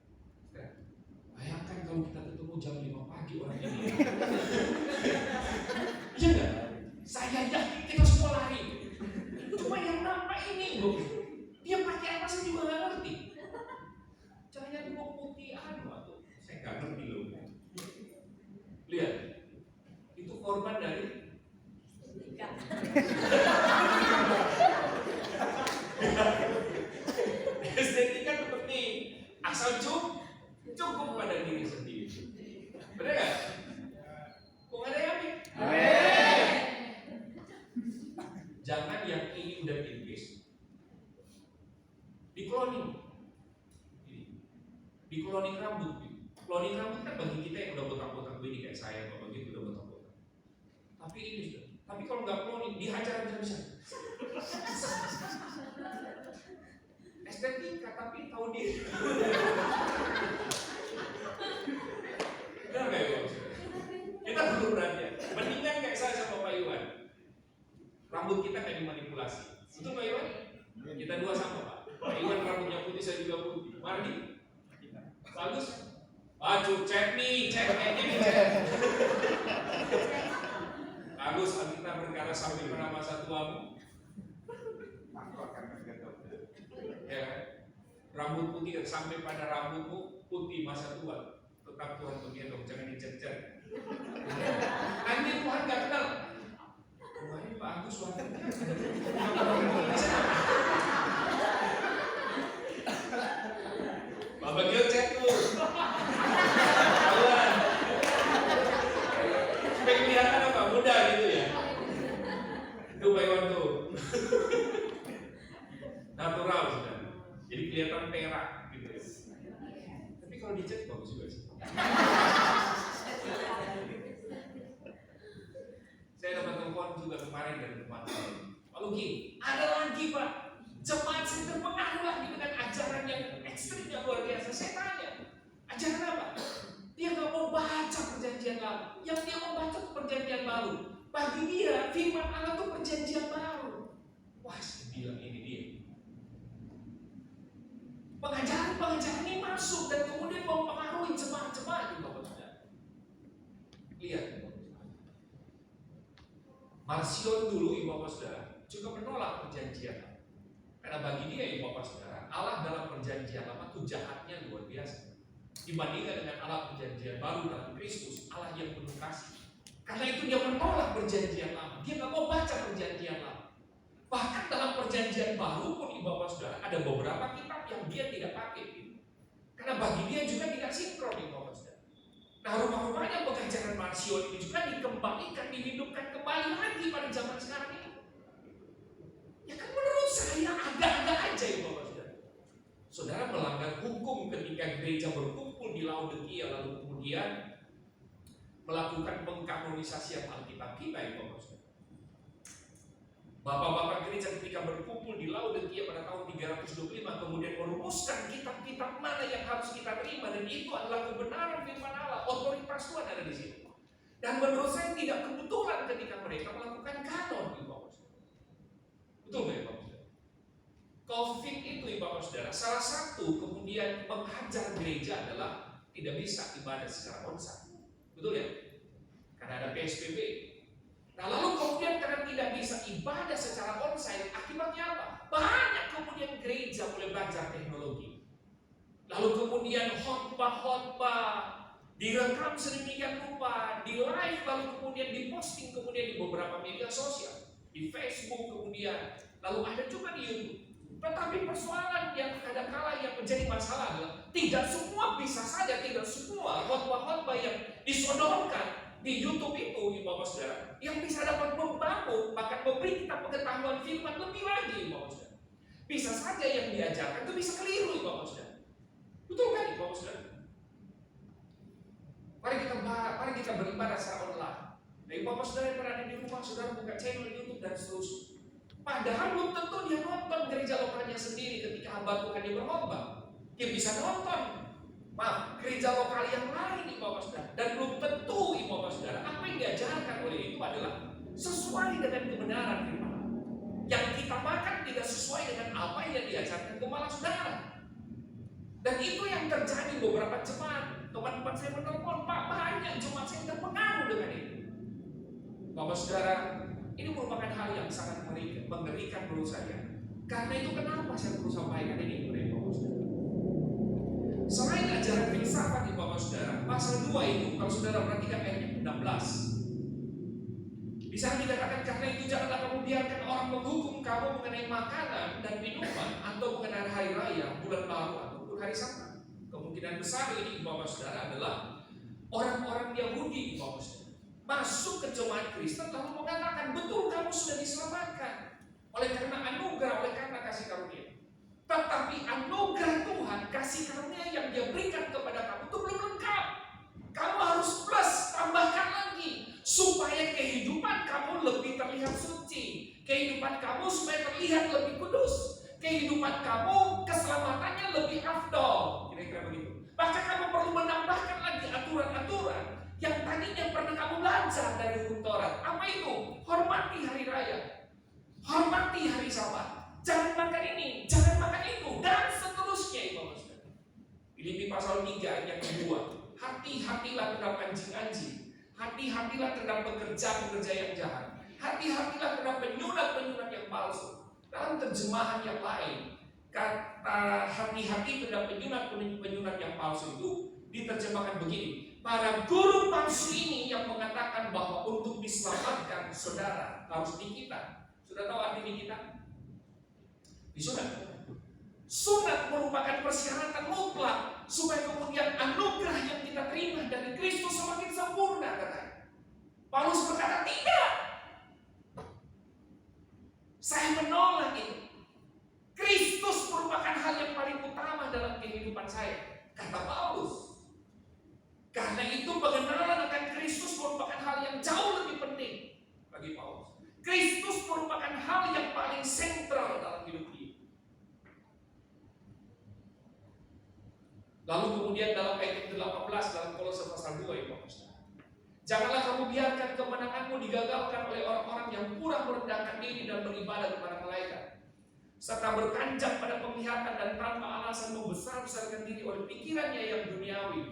Bayangkan kalau kita ketemu jam 5 pagi orang ini. Iya enggak? Saya yakin kita semua lari. Cuma yang nampak ini loh. Dia pakai apa saya juga nggak ngerti. Caranya dua putih atau saya nggak ngerti loh. Lihat, itu korban dari estetika itu penting. Asal cukup pada diri sendiri. Benar nggak? Kok nggak ada yang yakin? Jangan yang ini udah tipis di cloning rambut. Cloning rambut kan bagi kita yang udah botak-botak begini kayak saya, kalau begitu udah botak-botak. Tapi ini sudah. Tapi kalau nggak cloning dihajar bisa. Estetika tapi tahu diri. Benar nggak ya Bapak? Kita perlu perhatian. Mendingan kayak saya sama Pak Iwan. Rambut kita kayak dimanipulasi. Betul Pak Iwan? Kita dua sama Pak. Pak Iwan rambutnya putih, saya juga putih. Mardi? Bagus? Waduh, cek nih, cek. Bagus, kita berkara sampai pada masa tuamu. Ya, rambut putih sampai pada rambutmu putih masa tua. Tetap Tuhan menggendong, jangan dicecer. Nanti Tuhan gak kenal. Wah ini bagus warnanya. kelihatan perak gitu ya. Tapi kalau dicat bagus juga sih. Saya dapat telepon juga kemarin dari teman saya. Pak Luki, ada lagi Pak, jemaat saya terpengaruh lagi dengan ajaran yang ekstrim yang luar biasa. Saya tanya, ajaran apa? Dia nggak mau baca perjanjian lama, yang dia mau baca itu perjanjian baru. Bagi dia, firman Allah itu perjanjian baru. Wah, saya bilang ini dia. Pengajaran-pengajaran ini masuk dan kemudian mempengaruhi jemaat-jemaat di bawah saudara. Lihat, Marcion dulu ibu bapak saudara juga menolak perjanjian. Karena bagi dia ibu bapak saudara, Allah dalam perjanjian lama itu jahatnya luar biasa. Dibandingkan dengan Allah perjanjian baru dalam Kristus, Allah yang penuh kasih. Karena itu dia menolak perjanjian lama. Dia nggak mau baca perjanjian lama. Bahkan dalam perjanjian baru pun ibu bapak saudara ada beberapa kitab yang dia tidak pakai. Karena bagi dia juga tidak sinkron ibu bapak saudara. Nah, rumah-rumahnya pengajaran Marcion ini juga dikembalikan, dihidupkan kembali lagi pada zaman sekarang ini. Ya kan menurut saya agak-agak aja ibu bapak saudara. Saudara melanggar hukum ketika gereja berkumpul di Laodikia lalu kemudian melakukan pengkanonisasian Alkitab kita ibu bapak saudara. Bapak-bapak gereja ketika berkumpul di Laodikia pada tahun 325 kemudian merumuskan kitab-kitab mana yang harus kita terima dan itu adalah kebenaran firman Allah, otoritas Tuhan ada di sini. Dan menurut saya tidak kebetulan ketika mereka melakukan kanon ibu bapak saudara. Betul nggak ibu bapak saudara? Covid itu ibu bapak saudara salah satu kemudian menghajar gereja adalah tidak bisa ibadah secara onsite. Betul ya? Karena ada PSBB. Nah lalu kemudian karena tidak bisa ibadah secara onsite, akibatnya apa? Banyak kemudian gereja mulai belajar teknologi. Lalu kemudian khotbah direkam sedemikian rupa, di live lalu kemudian diposting kemudian di beberapa media sosial, di Facebook kemudian, lalu ada juga di YouTube. Tetapi persoalan yang kadang-kala yang menjadi masalah adalah tidak semua bisa saja, tidak semua khotbah-khotbah yang disodorkan di YouTube itu, ibu bapak saudara, yang bisa dapat membangun, bahkan memberi kita pengetahuan firman lebih lagi, ibu bapak saudara. Bisa saja yang diajarkan itu bisa keliru, ibu bapak saudara. Betul kan, ibu bapak saudara? Mari kita beribadah secara online. Nah, ibu bapak saudara yang berada di rumah, saudara buka channel YouTube dan seterusnya. Padahal belum tentu dia nonton gereja lokalnya sendiri ketika hamba Tuhan dia berkhotbah. Dia bisa nonton gereja lokal yang lain ibu bapak saudara. Dan belum tentu ibu bapak saudara apa yang diajarkan oleh itu adalah sesuai dengan kebenaran firman. Yang kita makan tidak sesuai dengan apa yang diajarkan kepala saudara. Dan itu yang terjadi beberapa jemaat. Teman-teman saya menelpon, Pak, banyak jemaat saya terpengaruh dengan itu. Bapak saudara, ini merupakan hal yang sangat mengerikan menurut saya. Karena itu kenapa saya perlu sampaikan ini kepada Bapak saudara. Selain ajaran filsafat di Bapak saudara, pasal 2 itu kalau saudara perhatikan ayat 16. Bisa dikatakan karena itu janganlah kamu biarkan orang menghukum kamu mengenai makanan dan minuman atau mengenai hari raya, bulan baru ataupun hari Sabat. Kemungkinan besar ini Bapak saudara adalah orang-orang Yahudi Bapak saudara masuk ke jemaat Kristen lalu mengatakan betul kamu sudah diselamatkan oleh karena anugerah, oleh karena kasih karunia. Tetapi anugerah Tuhan, kasih karunia yang Dia berikan kepada kamu itu belum lengkap. Kamu harus plus, tambahkan lagi supaya kehidupan kamu lebih terlihat suci, kehidupan kamu supaya terlihat lebih kudus, kehidupan kamu keselamatannya lebih afdol. Kira-kira begitu. Maka kamu perlu menambahkan lagi aturan-aturan yang tadinya pernah kamu belajar dari hukum Taurat. Apa itu? Hormati hari raya, hormati hari Sabat, jangan makan ini, jangan makan itu, dan seterusnya. Filipi pasal 3 ayat kedua. Hati-hatilah terhadap anjing-anjing, hati-hatilah terhadap pekerja-pekerja yang jahat, hati-hatilah terhadap penyunat-penyunat yang palsu. Dalam terjemahan yang lain, kata hati-hati terhadap penyunat-penyunat yang palsu itu diterjemahkan begini. Para guru palsu ini yang mengatakan bahwa untuk diselamatkan saudara harus dikitat. Sudah tahu arti dikitat? Disunat. Sunat merupakan persyaratan mutlak supaya kemudian anugerah yang kita terima dari Kristus semakin sempurna, katanya. Paulus berkata tidak. Saya menolak itu. Kristus merupakan hal yang paling utama. kata Paulus. Karena itu pengenalan akan Kristus merupakan hal yang jauh lebih penting bagi Paulus. Kristus merupakan hal yang paling sentral dalam hidup dia. Lalu kemudian dalam ayat 18 dalam Kolose pasal 2 ya Bapak Saudara. Janganlah kamu biarkan kemenanganmu digagalkan oleh orang-orang yang kurang merendahkan diri dan beribadah kepada malaikat, serta berkanjak pada penglihatan dan tanpa alasan membesar-besarkan diri oleh pikirannya yang duniawi.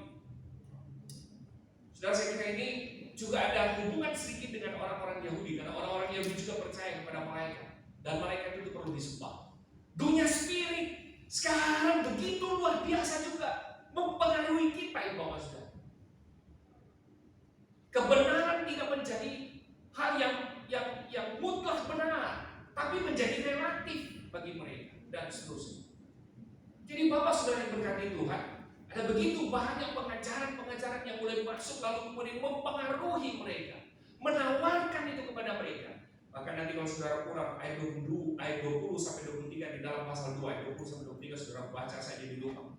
Saudara, saya kira ini juga ada hubungan sedikit dengan orang-orang Yahudi, karena orang-orang Yahudi juga percaya kepada malaikat, dan malaikat itu perlu disembah. Dunia spirit sekarang begitu luar biasa juga mempengaruhi kita, Bapak Saudara. Kebenaran tidak menjadi hal yang mutlak benar, tapi menjadi relatif bagi mereka dan seterusnya. Jadi Bapak Saudara yang berkati Tuhan, ada begitu banyak pengajaran-pengajaran yang mulai masuk lalu kemudian mempengaruhi mereka, menawarkan itu kepada mereka. Maka nanti kalau saudara kurang ayat 20 sampai 23 di dalam pasal 2 ayat 20 sampai 23 saudara baca saja di rumah.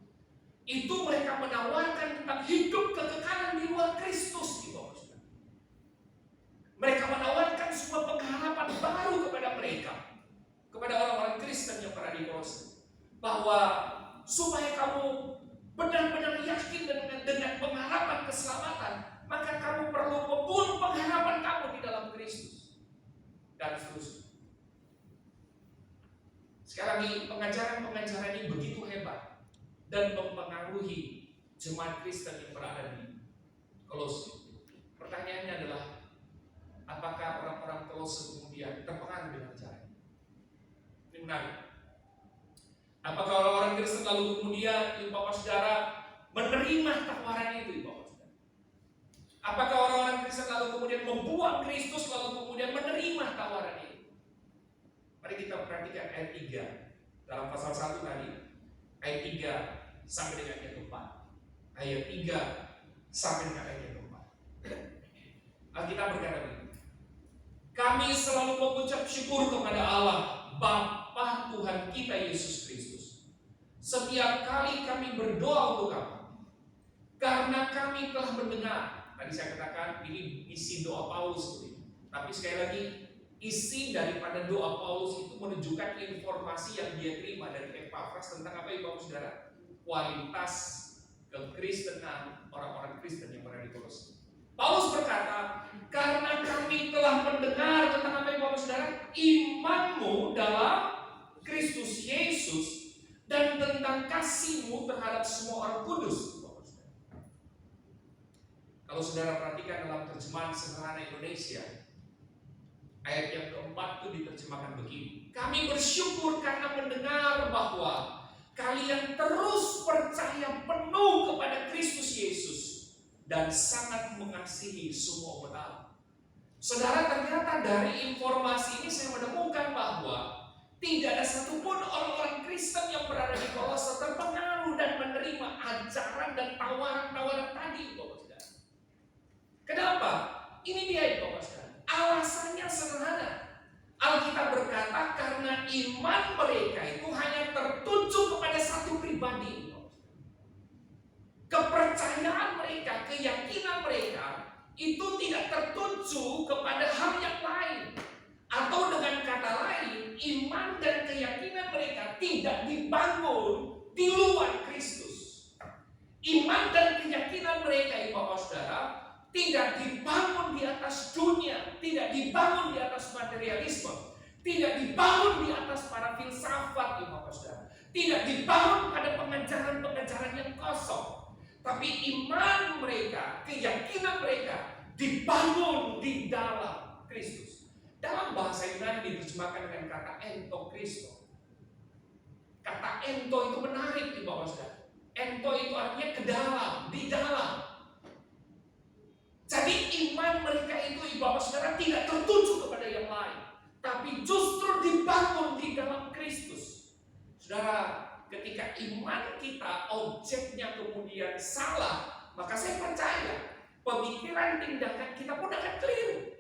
Itu mereka menawarkan tentang hidup kekekalan di luar Kristus di bawah saudara. Mereka menawarkan sebuah pengharapan baru kepada mereka, kepada orang-orang Kristen yang berada di Kolose, bahwa supaya kamu benar-benar yakin dengan pengharapan keselamatan, maka kamu perlu membunuh pengharapan kamu di dalam Kristus. Dan seterusnya. Sekarang ini pengajaran-pengajaran ini begitu hebat dan mempengaruhi jemaat Kristen yang berada di Kolose. Pertanyaannya adalah, apakah orang-orang Kolose kemudian terpengaruh dengan cara ini? Ini menarik. Apakah orang-orang Kristen lalu kemudian Bapak Saudara menerima tawaran itu, Bapak Saudara? Apakah orang-orang Kristen lalu kemudian membuang Kristus lalu kemudian menerima tawaran itu? Mari kita perhatikan ayat 3 dalam pasal 1 tadi, ayat 3 sampai dengan ayat 4. Ayat 3 sampai dengan ayat 4. Alkitab berkata begini, kami selalu mengucap syukur kepada Allah Bapa Tuhan kita Yesus Kristus setiap kali kami berdoa untuk kamu, karena kami telah mendengar. Tadi saya katakan ini isi doa Paulus, tapi sekali lagi isi daripada doa Paulus itu menunjukkan informasi yang dia terima dari Epafras tentang apa itu, Bapak Saudara? Kualitas kekristenan orang-orang Kristen yang berada di Kolose. Paulus berkata, karena kami telah mendengar tentang apa itu, Bapak Saudara? Imanmu dalam Kristus Yesus dan tentang kasihmu terhadap semua orang kudus. Kalau saudara perhatikan dalam terjemahan sederhana Indonesia, ayat yang keempat itu diterjemahkan begini, kami bersyukur karena mendengar bahwa kalian terus percaya penuh kepada Kristus Yesus dan sangat mengasihi semua umat. Saudara, ternyata dari informasi ini saya menemukan bahwa tidak ada satupun orang-orang Kristen yang berada di Kolose terpengaruh dan menerima ajaran dan tawaran-tawaran tadi, Bapak Saudara. Kenapa? Ini dia, Bapak Saudara. Alasannya sederhana. Alkitab berkata karena iman mereka itu hanya tertuju kepada satu pribadi. Kepercayaan mereka, keyakinan mereka itu tidak tertuju kepada hal yang lain. Atau dengan kata lain, iman dan keyakinan mereka tidak dibangun di luar Kristus. Iman dan keyakinan mereka, Bapak Saudara, tidak dibangun di atas dunia, tidak dibangun di atas materialisme, tidak dibangun di atas para filsafat, Bapak Saudara, tidak dibangun pada pengajaran-pengajaran yang kosong. Tapi iman mereka, keyakinan mereka dibangun di dalam Kristus. Dalam bahasa Yunani diterjemahkan dengan kata ento Kristo. Kata ento itu menarik di bawah saudara. Ento itu artinya ke dalam, di dalam. Jadi iman mereka itu bawah saudara tidak tertuju kepada yang lain, tapi justru dibangun di dalam Kristus. Saudara, ketika iman kita objeknya kemudian salah, maka saya percaya pemikiran tindakan kita pun akan keliru.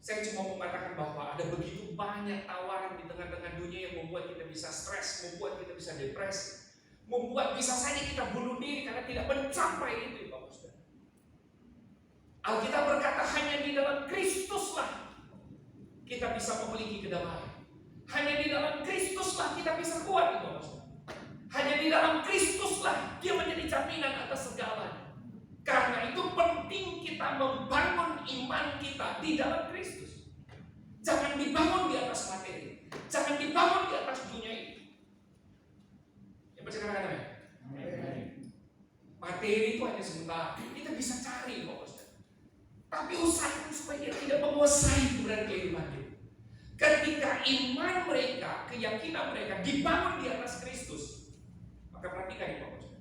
Saya cuma mau mengatakan bahwa ada begitu banyak tawaran di tengah-tengah dunia yang membuat kita bisa stres, membuat kita bisa depresi, membuat bisa saja kita bunuh diri karena tidak mencapai itu, Bapak Saudara. Alkitab berkata hanya di dalam Kristuslah kita bisa memiliki kedamaian. Hanya di dalam Kristuslah kita bisa kuat, Bapak Saudara. Hanya di dalam Kristuslah Dia menjadi jaminan atas segalanya. Karena itu penting kita membangun iman kita di dalam Kristus. Jangan dibangun di atas materi. Jangan dibangun di atas dunia ini. Yang baca kata-kata ya? Materi itu hanya sementara. Kita bisa cari, Bapak Saudara. Tapi usahakan supaya dia tidak menguasai keberadaan kehidupan kita. Ketika iman mereka, keyakinan mereka dibangun di atas Kristus, maka perhatikan ini, Bapak Saudara.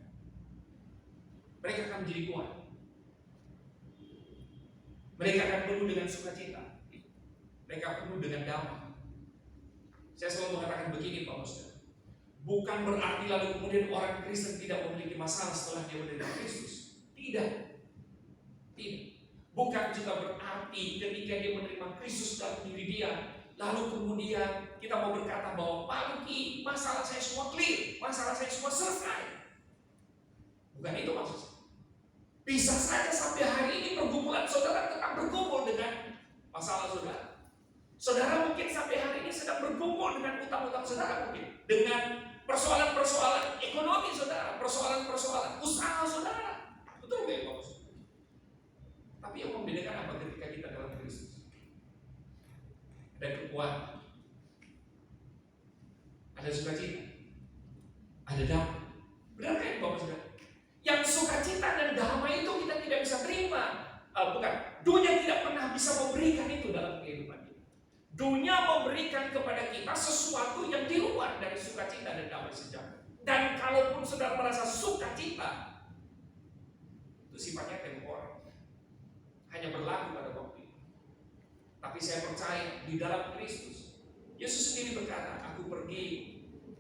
Mereka akan menjadi kuat. Mereka akan penuh dengan sukacita. Mereka penuh dengan damai. Saya selalu mengatakan begini, Bapak Saudara. Bukan berarti lalu kemudian orang Kristen tidak memiliki masalah setelah dia menerima Kristus. Tidak. Tidak. Bukan juga berarti ketika dia menerima Kristus dalam diri dia, lalu kemudian kita mau berkata bahwa Pak Luki, masalah saya semua clear, masalah saya semua selesai. Bukan itu maksudnya. Bisa saja sampai hari ini pergumulan saudara tetap bergumul dengan masalah saudara. Saudara mungkin sampai hari ini sedang bergumul dengan utang-utang saudara mungkin. Dengan persoalan-persoalan ekonomi saudara, persoalan-persoalan usaha saudara. Betul nggak ya Bapak? Tapi yang membedakan apa ketika kita dalam Kristus? Ada kekuatan, ada sukacita, ada damai. Benar kan Bapak Saudara? Yang sukacita dan damai itu kita tidak bisa terima. Dunia tidak pernah bisa memberikan itu dalam kehidupan kita. Dunia memberikan kepada kita sesuatu yang di luar dari sukacita dan damai sejahtera. Dan kalaupun saudara merasa sukacita, itu sifatnya temporer, hanya berlaku pada waktu itu. Tapi saya percaya di dalam Kristus, Yesus sendiri berkata, aku pergi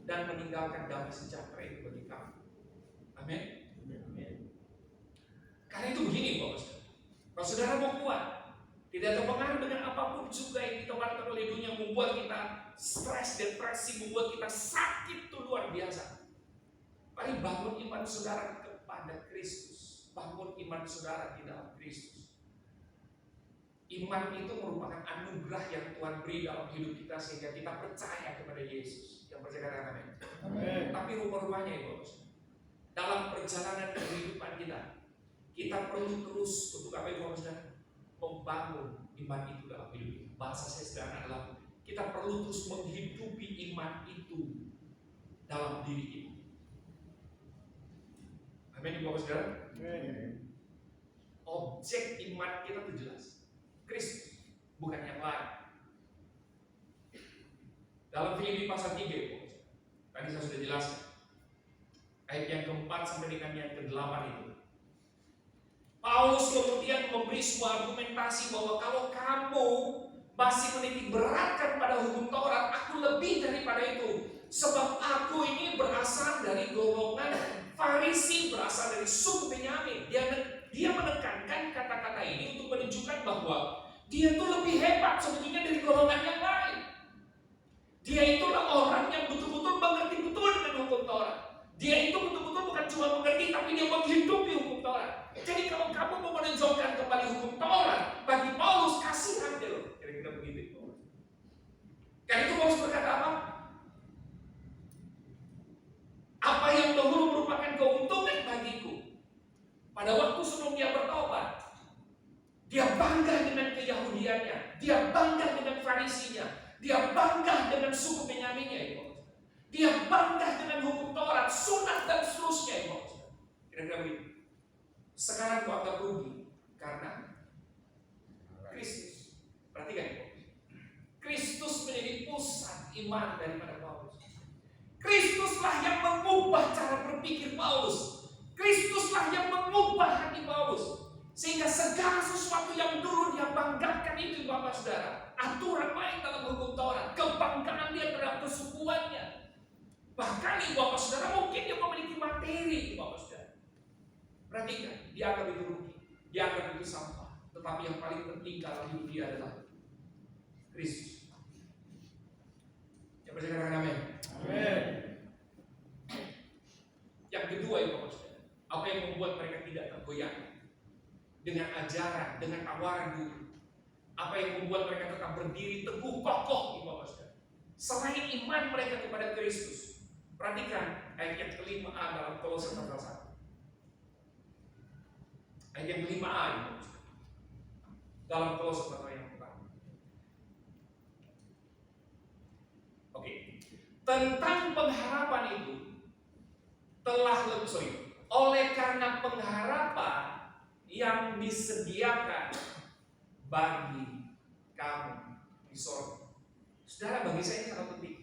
dan meninggalkan damai sejahtera itu bagi kamu. Amin. Karena itu begini Bapak Saudara. Kalau saudara mau kuat, tidak terpengaruh dengan apapun juga yang ditawarkan oleh dunia, membuat kita stres, depresi, membuat kita sakit itu luar biasa. Mari bangun iman saudara kepada Kristus. Bangun iman saudara di dalam Kristus. Iman itu merupakan anugerah yang Tuhan beri dalam hidup kita sehingga kita percaya kepada Yesus. Yang percaya katakan amin. Tapi rupa-rupanya ya Bapak Saudara, dalam perjalanan kehidupan kita perlu terus untuk apa Bapak Saudara? Membangun iman itu dalam hidup kita. Bahasa saya sederhana adalah kita perlu terus menghidupi iman itu dalam diri kita. Amin Bapak Saudara. Objek iman kita itu jelas, Kristus, bukan yang lain. Dalam Filipi pasal 3, tadi saya sudah jelaskan ayat yang keempat sampai dengan yang ke-8 itu. Paulus kemudian memberi sebuah argumentasi bahwa kalau kamu masih menitik beratkan pada hukum Taurat, aku lebih daripada itu. Sebab aku ini berasal dari golongan Farisi, berasal dari suku Benyamin. Dia menekankan kata-kata ini untuk menunjukkan bahwa dia itu lebih hebat sebetulnya dari golongan yang lain. Dia itulah orang yang betul-betul mengerti betul dengan hukum Taurat. Dia itu betul-betul bukan cuma mengerti, tapi dia menghidupi hukum Taurat. Jadi kalau kamu mau menunjukkan kembali hukum Taurat, bagi Paulus kasihan deh loh. Kira-kira begitu. Karena itu Paulus berkata apa? Apa yang dahulu merupakan keuntungan bagiku, pada waktu sebelum dia bertobat, dia bangga dengan keyahudiannya, dia bangga dengan Farisinya, dia bangga dengan suku Benyaminnya, dia bangga dengan hukum Taurat, sunat dan seterusnya. Kira-kira begitu. Sekarang kau anggap rugi karena Kristus. Perhatikan, Kristus menjadi pusat iman daripada Paulus. Kristuslah yang mengubah cara berpikir Paulus. Kristuslah yang mengubah hati Paulus. Sehingga segala sesuatu yang dulu dia banggakan itu Bapak Saudara, aturan main dalam hukum Taurat, kebanggaan dia terhadap kesukuannya. Bahkan nih Bapak Saudara mungkin dia memiliki materi Bapak Saudara. Perhatikan, dia anggap itu rugi, dia anggap itu sampah. Tetapi yang paling penting dalam hidup dia adalah Kristus. Yang percaya katakan amin. Amin. Yang kedua ya Bapak Saudara, apa yang membuat mereka tidak tergoyah dengan ajaran, dengan tawaran dulu? Apa yang membuat mereka tetap berdiri teguh kokoh ya Bapak Saudara? Selain iman mereka kepada Kristus. Perhatikan ayat yang kelima A dalam Kolose pasal 1. Ayat yang kelima A ya Bapak Saudara, dalam Kolose pasal yang pertama. Oke, tentang pengharapan itu telah oleh karena pengharapan yang disediakan bagi kamu di sorga. Saudara, bagi saya ini sangat penting.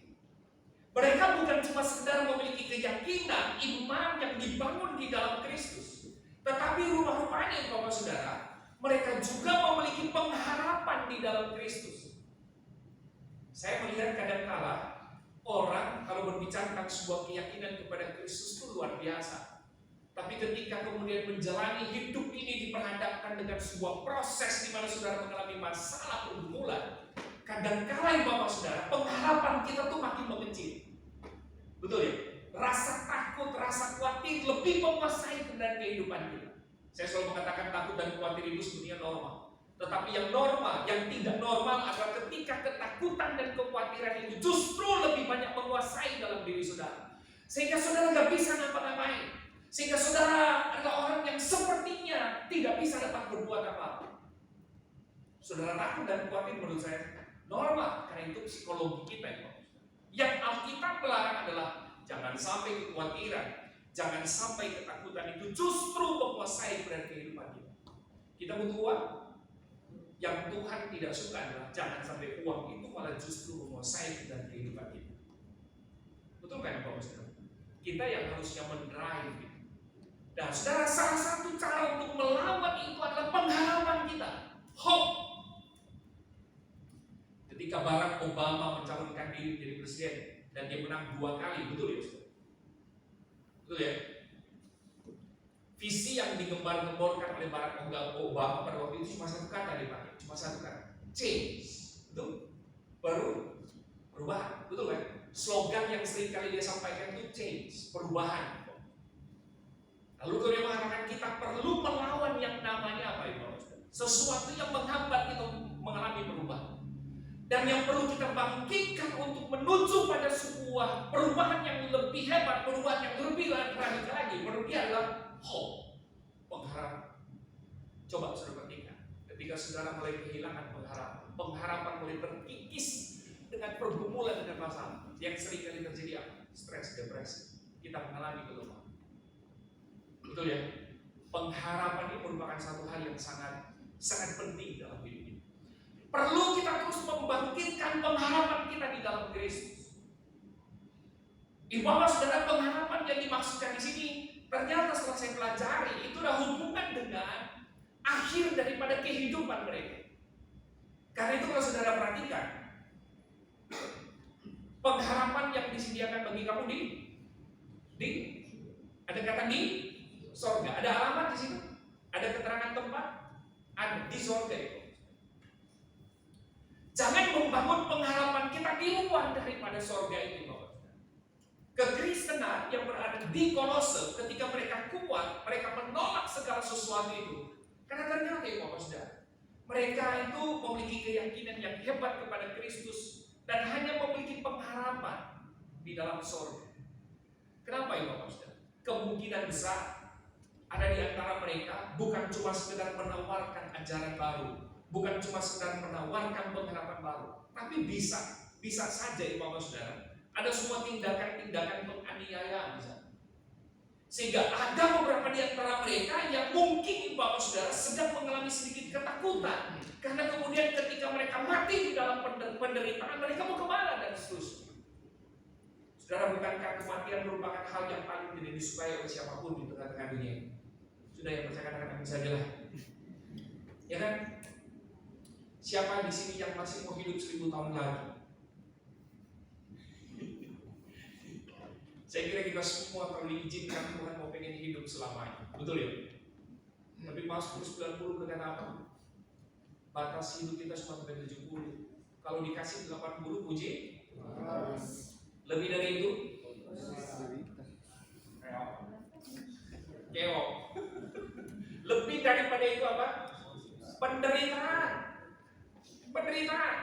Mereka bukan cuma sekedar memiliki keyakinan, iman yang dibangun di dalam Kristus, tetapi rupa-rupanya Bapak Saudara, mereka juga memiliki pengharapan di dalam Kristus. Saya melihat kadang-kala orang kalau berbicara tentang sebuah keyakinan kepada Kristus itu luar biasa. Tapi ketika kemudian menjalani hidup ini diperhadapkan dengan sebuah proses di mana saudara mengalami masalah pergumulan, kadang-kala Bapak Saudara, pengharapan kita tuh makin mengecil. Betul ya? Rasa takut, rasa khawatir lebih menguasai kendali kehidupan kita. Saya selalu mengatakan takut dan khawatir itu sebenarnya normal. Tetapi yang normal, yang tidak normal adalah ketika ketakutan dan kekhawatiran itu justru lebih banyak menguasai dalam diri saudara. Sehingga saudara nggak bisa ngapa-ngapain. Sehingga saudara adalah orang yang sepertinya tidak bisa dapat berbuat apa-apa. Saudara takut dan khawatir menurut saya normal, karena itu psikologi kita ya. Yang Alkitab melarang adalah jangan sampai kekhawatiran, jangan sampai ketakutan itu justru menguasai kehidupan kita. Kita butuh uang. Yang Tuhan tidak suka adalah jangan sampai uang itu malah justru menguasai kehidupan kita. Betul kan Bapak Saudara? Kita yang harusnya mendrive gitu. Dan saudara, salah satu cara untuk melawan itu adalah pengharapan kita, hope. Ketika Barack Obama mencalonkan diri menjadi presiden dan dia menang 2 kali, betul ya saudara? Betul ya? Visi yang digembar-gemborkan oleh Barack Obama pada waktu itu cuma satu kata dipakai, cuma satu kata, change. Betul? Perubahan, betul kan? Slogan yang sering kali dia sampaikan itu change, perubahan. Lalu dia mengatakan kita perlu melawan yang namanya apa itu? Sesuatu yang menghambat kita mengalami perubahan. Dan yang perlu kita bangkitkan untuk menuju pada sebuah perubahan yang lebih hebat, perubahan yang lebih radikal lagi, menurut dia adalah hope, pengharapan. Coba saudara perhatikan, ketika saudara mulai kehilangan pengharapan mulai terkikis dengan pergumulan dan masalah, yang sering kali terjadi apa? Stres, depresi. Kita mengalami kelemahan. Betul ya? Pengharapan ini merupakan satu hal yang sangat penting dalam hidup ini. Perlu kita terus membangkitkan pengharapan kita di dalam Kristus. Di bawah saudara, pengharapan yang dimaksudkan di sini ternyata setelah saya pelajari itu adalah hubungan dengan akhir daripada kehidupan mereka. Karena itu kalau saudara perhatikan, pengharapan yang disediakan bagi kamu di ada kata di sorga, ada alamat di situ, ada keterangan tempat, ada di sorga itu. Jangan membangun pengharapan kita di luar daripada sorga itu, Bapak. Kekristenan yang berada di Kolose, ketika mereka kuat, mereka menolak segala sesuatu itu. Karena ternyata ya Bapak Saudara, mereka itu memiliki keyakinan yang hebat kepada Kristus dan hanya memiliki pengharapan di dalam sorga. Kenapa ya Bapak Saudara? Kemungkinan besar ada di antara mereka bukan cuma sekedar menawarkan ajaran baru, bukan cuma sekedar menawarkan pengharapan baru, tapi bisa saja ya Bapak Saudara, ada semua tindakan-tindakan penganiayaan di sana. Sehingga ada beberapa di antara mereka yang mungkin Bapak Saudara sedang mengalami sedikit ketakutan, karena kemudian ketika mereka mati di dalam penderitaan, mereka mau kemana dan seterusnya. Saudara, bukankah kematian merupakan hal yang paling tidak disukai oleh siapapun di tengah-tengah dunia ini? Sudah ya, percaya katakan sajalah. Ya kan? Siapa di sini yang masih mau hidup 1000 tahun lagi? Saya kira kita semua kalau diizinkan Tuhan mau pengen hidup selamanya. Betul ya? Tapi Mazmur 90 berkata apa? Batas hidup kita cuma sampai 70. Kalau dikasih 80 puji, lebih dari itu, keok. Lebih daripada itu apa? Penderitaan. Penderitaan.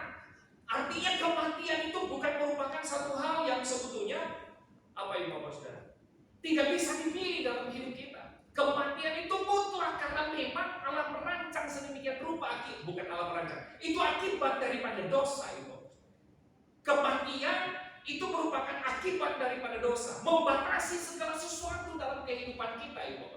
Artinya kematian itu bukan merupakan satu hal yang sebetulnya apa ini Bapak Saudara? Tidak bisa dipilih dalam hidup kita. Kematian itu mutlak karena memang Allah merancang sedemikian rupa, bukan Allah merancang. Itu akibat daripada dosa itu. Kematian itu merupakan akibat daripada dosa, membatasi segala sesuatu dalam kehidupan kita itu.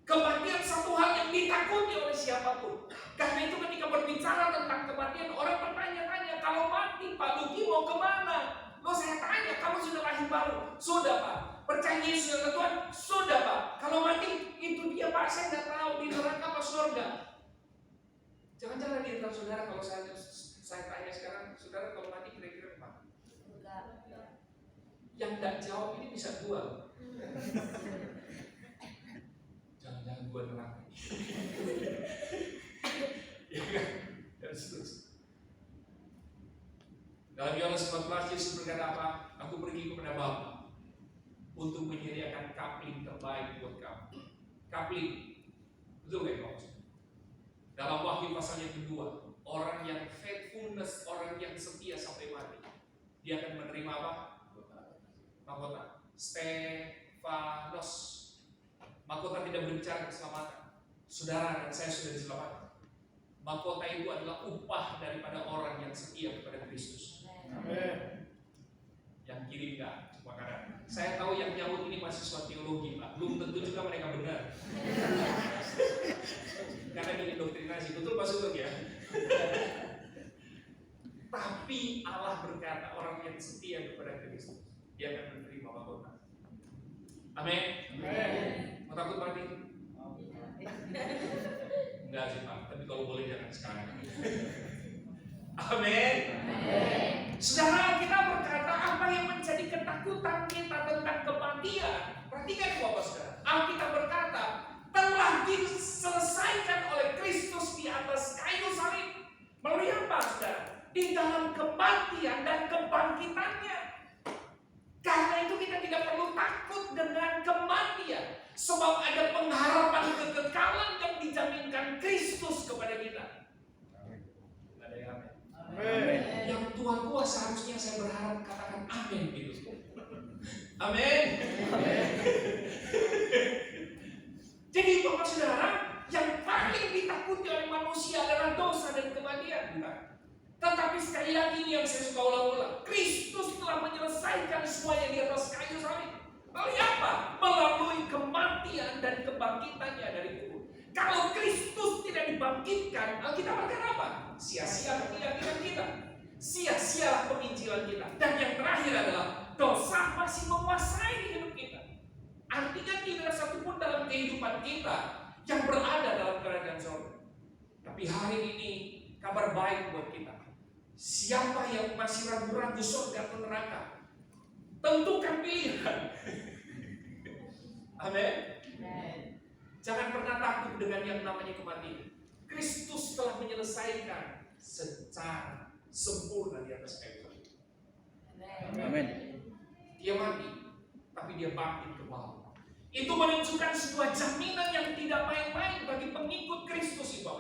Kematian satu hal yang ditakuti oleh siapapun. Karena itu ketika berbicara tentang kematian, orang bertanya-tanya, kalau mati Pak Luki mau kemana? Loh saya tanya, kamu sudah lahir baru? Sudah Pak. Percaya Yesus yang Tuhan? Sudah Pak. Kalau mati, itu dia Pak, saya tidak tahu di neraka apa surga. Jangan-jangan di antara saudara kalau saya tanya sekarang, saudara kalau mati kira-kira apa? Yang tidak jawab ini bisa dua. Jangan gua neraka. Ya kan? Dan seterusnya. Dalam Yohanes 14 Yesus berkata apa? Aku pergi kepada Bapa untuk menyediakan kapling terbaik buat kamu. Kapling, betul nggak Bapak? Dalam Wahyu pasal yang kedua, orang yang faithfulness, orang yang setia sampai mati, dia akan menerima apa? Mahkota. Stefanos. Mahkota tidak berbicara keselamatan. Saudara dan saya sudah diselamatkan. Mahkota itu adalah upah daripada orang yang setia kepada Kristus. Amin. Yang kiri enggak, cuma kanan. Saya tahu yang Yahudi ini mahasiswa teologi, Pak. Belum tentu juga mereka benar. Karena ini doktrinasi, betul Pak Sugeng ya? Tapi Allah berkata orang yang setia kepada Kristus, dia akan menerima mahkota. Amin. Mau takut mati? Enggak sih Pak, tapi kalau boleh jangan sekarang. Amin. Saudara, kita berkata apa yang menjadi ketakutan kita tentang kematian. Perhatikan Bapak Saudara, Alkitab berkata telah diselesaikan oleh Kristus di atas kayu salib. Melalui apa Saudara? Di dalam kematian dan kebangkitannya. Karena itu kita tidak perlu takut dengan kematian. Sebab ada pengharapan kekekalan yang dijaminkan Kristus kepada kita. Ada yang amin? Amin. Yang tua-tua seharusnya saya berharap katakan amin gitu. Amin. Jadi Bapak Saudara, yang paling ditakuti oleh manusia adalah dosa dan kematian, bukan? Tetapi sekali lagi ini yang saya suka ulang-ulang, Kristus telah menyelesaikan semuanya di atas kayu salib. Melalui apa? Melalui kematian dan kebangkitannya dari kubur. Kalau Kristus tidak dibangkitkan, kita berkata apa? Sia-sia keyakinan kita, sia-sia penginjilan kita. Dan yang terakhir adalah dosa masih menguasai hidup kita. Artinya tidak ada satupun dalam kehidupan kita yang berada dalam kerajaan surga. Tapi hari ini kabar baik buat kita. Siapa yang masih ragu-ragu surga atau neraka, tentukan pilihan. Amin. Jangan pernah takut dengan yang namanya kematian. Kristus telah menyelesaikan secara sempurna di atas kayu salib. Amin. Dia mati, tapi dia bangkit kembali. Itu menunjukkan sebuah jaminan yang tidak main-main bagi pengikut Kristus itu.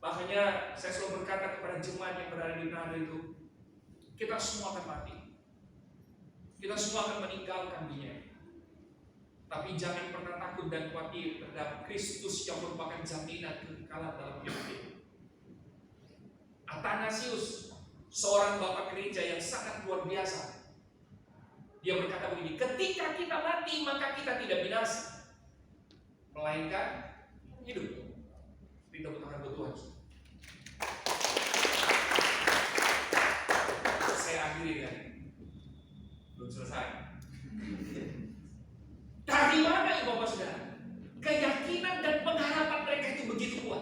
Makanya saya selalu berkata kepada jemaat yang berada di Manado itu, kita semua akan mati. Kita semua akan meninggalkan dunia. Tapi jangan pernah takut dan khawatir terhadap Kristus yang merupakan jaminan kekekalan dalam hidup kita. Athanasius, seorang bapak gereja yang sangat luar biasa, dia berkata begini, ketika kita mati maka kita tidak binasa, melainkan hidup. Kita bertahan buat Tuhan. Saya akhiri kan, belum selesai. Dari mana ya Bapak Saudara? Keyakinan dan pengharapan mereka itu begitu kuat.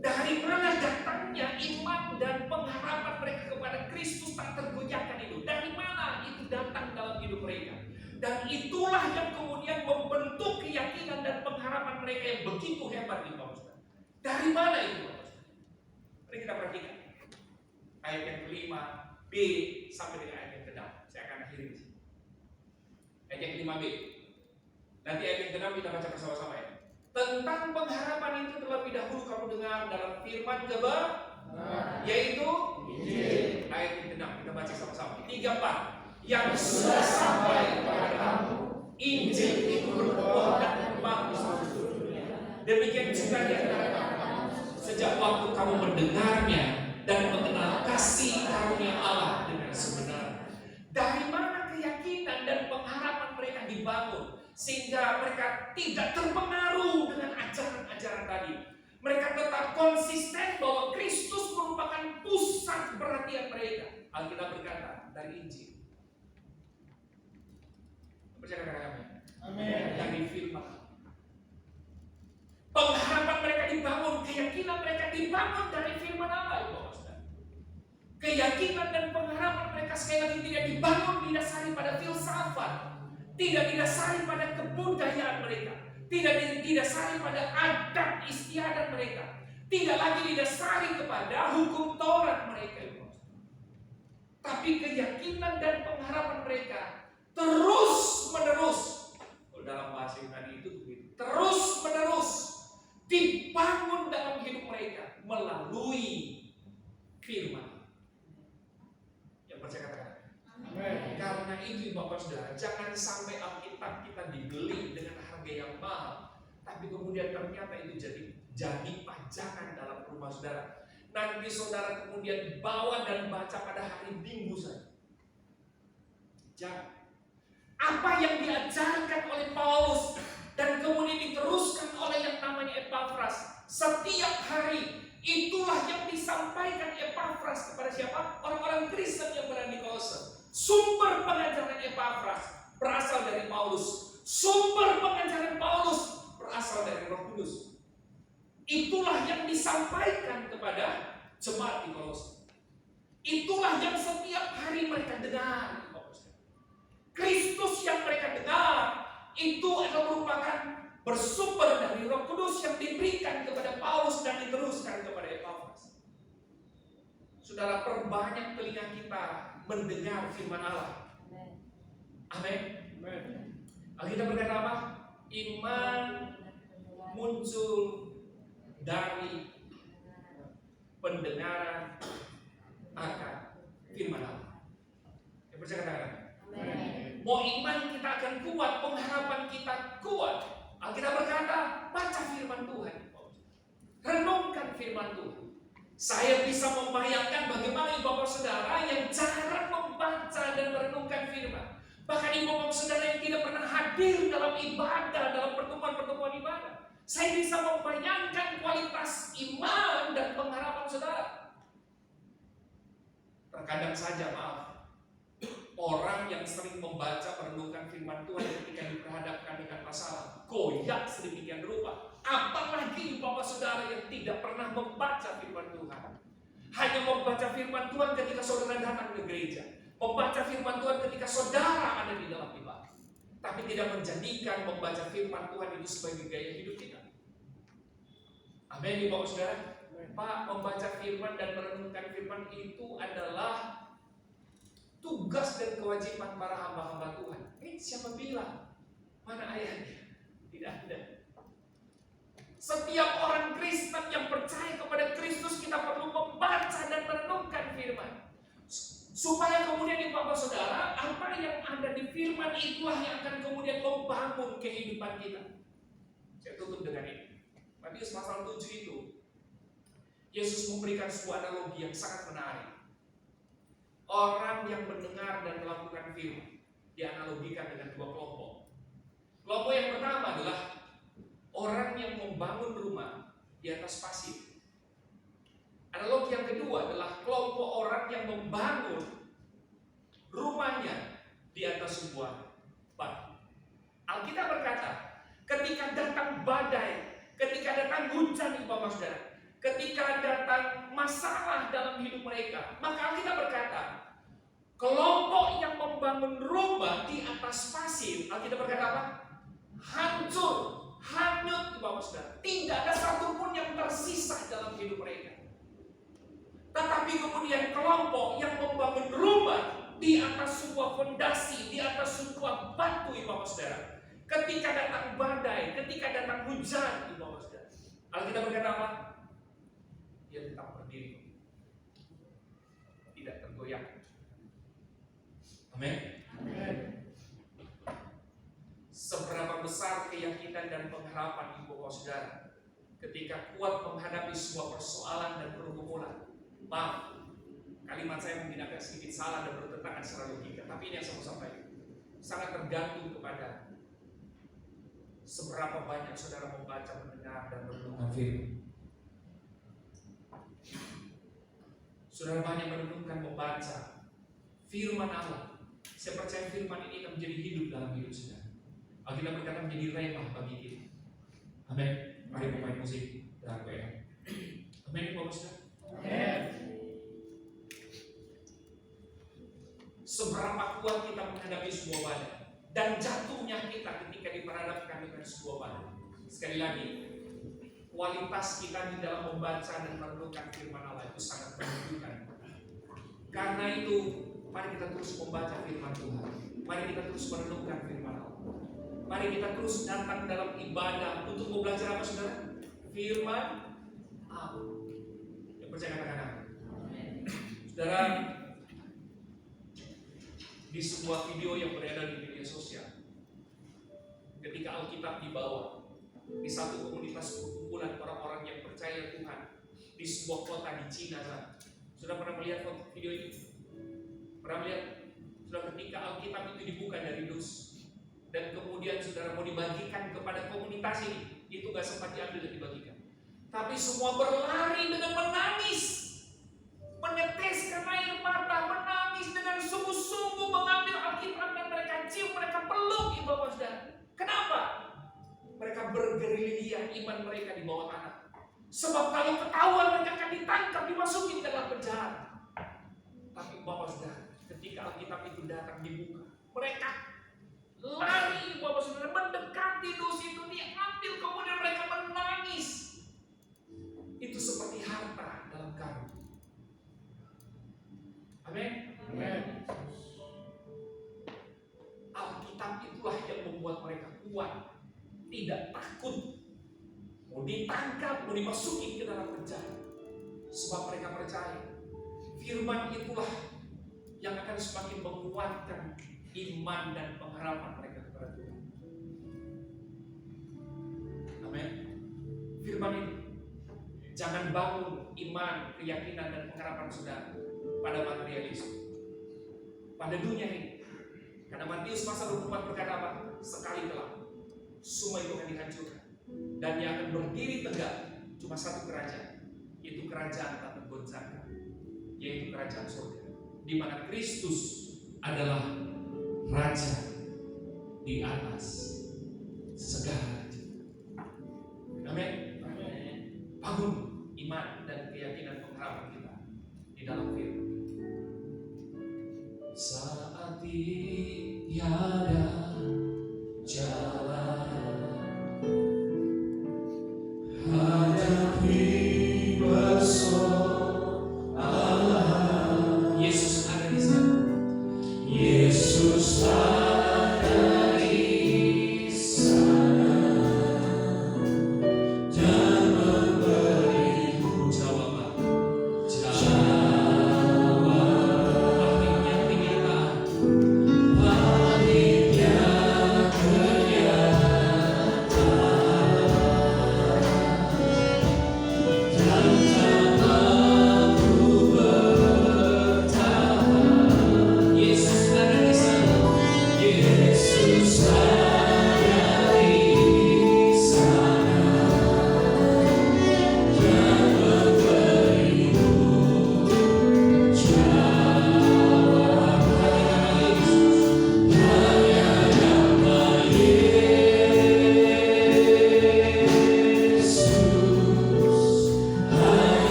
Dari mana datangnya iman dan pengharapan mereka kepada Kristus tak tergoyahkan itu? Dari mana itu datang dalam hidup mereka? Dan itulah yang kemudian membentuk keyakinan dan pengharapan mereka yang begitu hebat di Bapak Saudara. Dari mana itu Bapak Saudara? Mari kita perhatikan ayat yang kelima B sampai dengan ayat yang ke-6. Saya akan akhiri di sini. Ayat yang kelima B. Nanti ayat yang ke-6 kita baca bersama-sama ya. Tentang pengharapan itu terlebih dahulu kamu dengar dalam firman kebenaran, yaitu Injil. Ayat yang ke-6 kita baca sama-sama. 3-4. Yang sudah sampai kepada kamu, Injil itu berbuah dan berbagus. Demikian juga di antara kamu, sejak waktu kamu mendengarnya dan mengenal kasih karunia Allah dengan sebenar. Dari mana keyakinan dan pengharapan mereka dibangun sehingga mereka tidak terpengaruh dengan ajaran-ajaran tadi. Mereka tetap konsisten bahwa Kristus merupakan pusat perhatian mereka. Alkitab berkata dari Injil. Percaya kami? Amin. Dari firman. Pengharapan mereka dibangun, keyakinan mereka dibangun dari firman Allah. Keyakinan dan pengharapan mereka sekali lagi tidak dibangun didasari pada filsafat, tidak didasari pada kebudayaan mereka, tidak didasari pada adat istiadat mereka, tidak lagi didasari kepada hukum Taurat mereka. Tapi keyakinan dan pengharapan mereka terus menerus, dalam bahasa Yunani itu begitu, terus menerus dibangun dalam hidup mereka melalui firman. Yang percaya katakan amin. Karena itu Bapak Saudara, jangan sampai Alkitab kita dibeli dengan harga yang mahal, tapi kemudian ternyata itu jadi pajangan dalam rumah saudara. Nanti saudara kemudian bawa dan baca pada hari Minggu saja. Jangan. Apa yang diajarkan oleh Paulus dan kemudian diteruskan oleh yang namanya Epafras setiap hari, itulah yang disampaikan Epafras kepada siapa? Orang-orang Kristen yang berada di Kolose. Sumber pengajaran Epafras berasal dari Paulus. Sumber pengajaran Paulus berasal dari Roh Kudus. Itulah yang disampaikan kepada jemaat di Kolose. Itulah yang setiap hari mereka dengar. Kristus yang mereka dengar itu adalah merupakan bersumber dari Roh Kudus yang diberikan kepada Paulus dan diteruskan kepada Epafras. Saudara, perbanyak telinga kita mendengar firman Allah. Amin. Alkitab berkata apa? Iman muncul dari pendengaran akan firman Allah. Yang percaya katakan. Mau iman kita akan kuat, pengharapan kita kuat. Alkitab berkata, baca firman Tuhan. Renungkan firman Tuhan. Saya bisa membayangkan bagaimana ibu bapak saudara yang jarang membaca dan merenungkan firman. Bahkan ibu bapak saudara yang tidak pernah hadir dalam ibadah, dalam pertemuan-pertemuan ibadah. Saya bisa membayangkan kualitas iman dan pengharapan saudara. Terkadang saja, maaf, orang yang sering membaca merenungkan firman Tuhan ketika diperhadapkan dengan masalah goyak sedemikian rupa. Apalagi bapak saudara yang tidak pernah membaca firman Tuhan. Hanya membaca firman Tuhan ketika saudara datang ke gereja. Membaca firman Tuhan ketika saudara ada di dalam ibadah. Tapi tidak menjadikan membaca firman Tuhan itu sebagai gaya hidup kita. Amin, bapak saudara. Pak, membaca firman dan merenungkan firman itu adalah tugas dan kewajiban para hamba-hamba Tuhan. Siapa bilang? Mana ayatnya? Tidak ada. Setiap orang Kristen yang percaya kepada Kristus, kita perlu membaca dan merenungkan firman. Supaya kemudian bapak saudara, apa yang ada di firman itulah yang akan kemudian membangun kehidupan kita. Saya tutup dengan ini. Matius pasal 7 itu, Yesus memberikan sebuah analogi yang sangat menarik. Orang yang mendengar dan melakukan firman dianalogikan dengan dua kelompok. Kelompok yang pertama adalah orang yang membangun rumah di atas pasir. Analogi yang kedua adalah kelompok orang yang membangun rumahnya di atas sebuah batu. Alkitab berkata, ketika datang badai, ketika datang hujan di bawah saudara, ketika datang masalah dalam hidup mereka, maka Alkitab berkata, kelompok yang membangun rumah di atas pasir, Alkitab berkata apa? Hancur, hanyut di bawah saudara. Tidak ada satupun yang tersisa dalam hidup mereka. Tetapi kemudian kelompok yang membangun rumah di atas sebuah fondasi, di atas sebuah batu, Ibu Saudara. Ketika datang badai, ketika datang hujan, Ibu Saudara, Alkitab berkata apa? Dia tetap berdiri, tidak tergoyah. Amin. Seberapa besar keyakinan dan pengharapan Ibu Saudara ketika kuat menghadapi sebuah persoalan dan pergumulan. Maaf, kalimat saya mungkin agak sedikit salah dan bertentangan secara logika, tapi ini yang saya mau sampaikan. Sangat tergantung kepada seberapa banyak saudara membaca, mendengar, dan merenungkan firman. Saudara banyak merenungkan, membaca firman Allah. Saya percaya firman ini akan menjadi hidup dalam hidup saudara. Alkitab berkata menjadi remah bagi kita. Amin. Mari pemain musik dan ya. Amin, Bapak Saudara. Seberapa kuat kita menghadapi sebuah badai dan jatuhnya kita ketika diperhadapkan dengan sebuah badai. Sekali lagi, kualitas kita di dalam membaca dan merenungkan firman Allah itu sangat menentukan. Karena itu, mari kita terus membaca firman Tuhan. Mari kita terus merenungkan firman Allah. Mari kita terus datang dalam ibadah untuk mau belajar apa, saudara? Firman Allah. Yang percaya katakan amin. Saudara, di sebuah video yang beredar di media sosial, ketika Alkitab dibawa di satu komunitas perkumpulan orang-orang yang percaya Tuhan di sebuah kota di Cina, sudah pernah melihat video ini? Pernah melihat? Sudah ketika Alkitab itu dibuka dari dus dan kemudian saudara mau dibagikan kepada komunitas ini, itu gak sempat diambil dan dibagikan. Tapi semua berlari dengan menangis, meneteskan air mata, menangis dengan sungguh-sungguh mengambil Alkitab dan mereka cium, mereka peluk, Ibu Saudara. Kenapa? Mereka bergerilya iman mereka di bawah tanah. Sebab kalau ketahuan mereka akan ditangkap, dimasukin ke dalam penjara. Tapi Bapak Saudara, ketika Alkitab itu datang dibuka, mereka lari, Bapak Saudara, mendekati dus itu, diambil, kemudian mereka menangis. Itu seperti harta dalam karung. Amin. Amin. Alkitab itulah yang membuat mereka kuat, tidak takut mau ditangkap, mau dimasukin ke dalam penjara. Sebab mereka percaya firman itulah yang akan semakin menguatkan iman dan pengharapan mereka kepada Tuhan. Amin. Firman ini, jangan bangun iman, keyakinan dan pengharapan saudara pada materialisme, pada dunia ini. Karena Matius pasal 24 berkata apa? Sekali kelak semua itu akan dihancurkan dan yang akan berdiri tegak cuma satu kerajaan, yaitu kerajaan tak tergoncangkan, yaitu kerajaan surga, di mana Kristus adalah Raja di atas segala raja. Amin. Bangun iman dan keyakinan pengharapan kita di dalam firman. Saat tiada jalan, hadapi persoalan. Yesus ada di sana. Yesus ada di sana dan memberiku jawaban. Akhirnya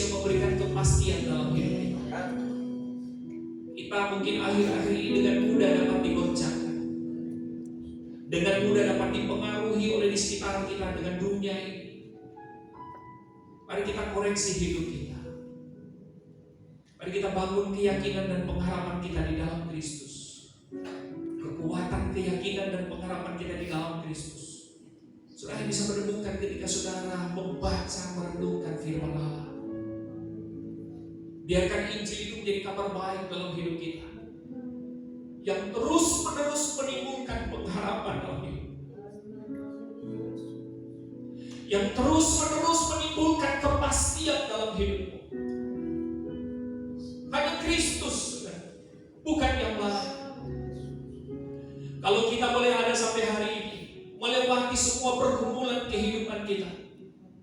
yang memberikan kepastian dalam hidup kita. Kita mungkin akhir-akhir ini dengan mudah dapat digoncangkan, dengan mudah dapat dipengaruhi oleh di sekitar kita dengan dunia ini. Mari kita koreksi hidup kita. Mari kita bangun keyakinan dan pengharapan kita di dalam Kristus. Kekuatan keyakinan dan pengharapan kita di dalam Kristus. Saudara bisa merenungkan ketika saudara membaca, merenungkan firman Allah. Biarkan Injil itu menjadi kabar baik dalam hidup kita, yang terus-menerus menimbulkan pengharapan dalam hidup, yang terus-menerus menimbulkan kepastian dalam hidupmu. Hanya Kristus, bukan yang lain. Kalau kita boleh ada sampai hari ini, melewati semua pergumulan kehidupan kita,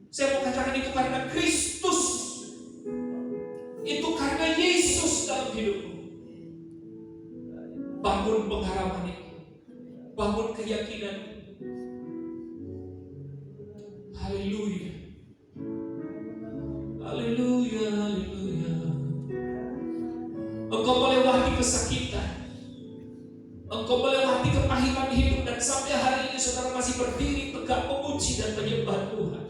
saya mau katakan itu karena Kristus, itu karena Yesus dalam hidupmu. Bangun pengharapan itu, bangun keyakinan. Haleluya, haleluya, haleluya. Engkau melewati kesakitan, engkau melewati kepahitan hidup, dan sampai hari ini saudara masih berdiri tegak memuji dan menyembah Tuhan.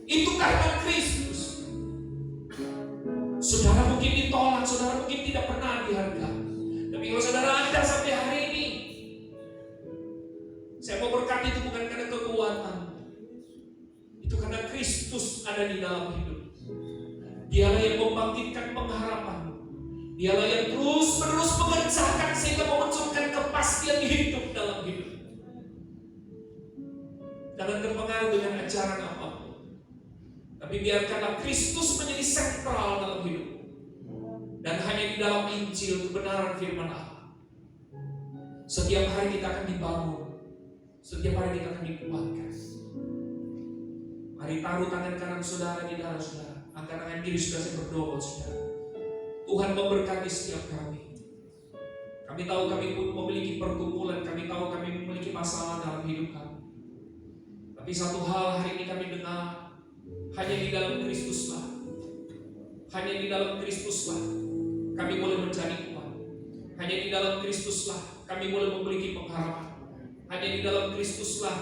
Itu karena Kristus. Saudara mungkin ditolak, saudara mungkin tidak pernah dihargai, tapi kalau saudara ada sampai hari ini, saya mau berkati itu bukan karena kekuatan, itu karena Kristus ada di dalam hidup. Dialah yang membangkitkan pengharapan. Dialah yang terus-menerus mengerjakan sehingga memunculkan kepastian hidup dalam hidup. Jangan terpengaruh dengan ajaran apapun, tapi biarkanlah Kristus menjadi sentral dalam hidup. Dan hanya di dalam Injil kebenaran firman Allah. Setiap hari kita akan dibangun, setiap hari kita akan dikuatkan. Mari taruh tangan kanan saudara di dalam saudara, angkat tangan kiri saudara, saya berdoa saudara. Tuhan memberkati setiap kami. Kami tahu kami pun memiliki pergumulan, kami tahu kami memiliki masalah dalam hidup kami. Tapi satu hal hari ini kami dengar, hanya di dalam Kristuslah, hanya di dalam Kristuslah kami boleh menjadi kuat. Hanya di dalam Kristuslah kami boleh memiliki pengharapan. Hanya di dalam Kristuslah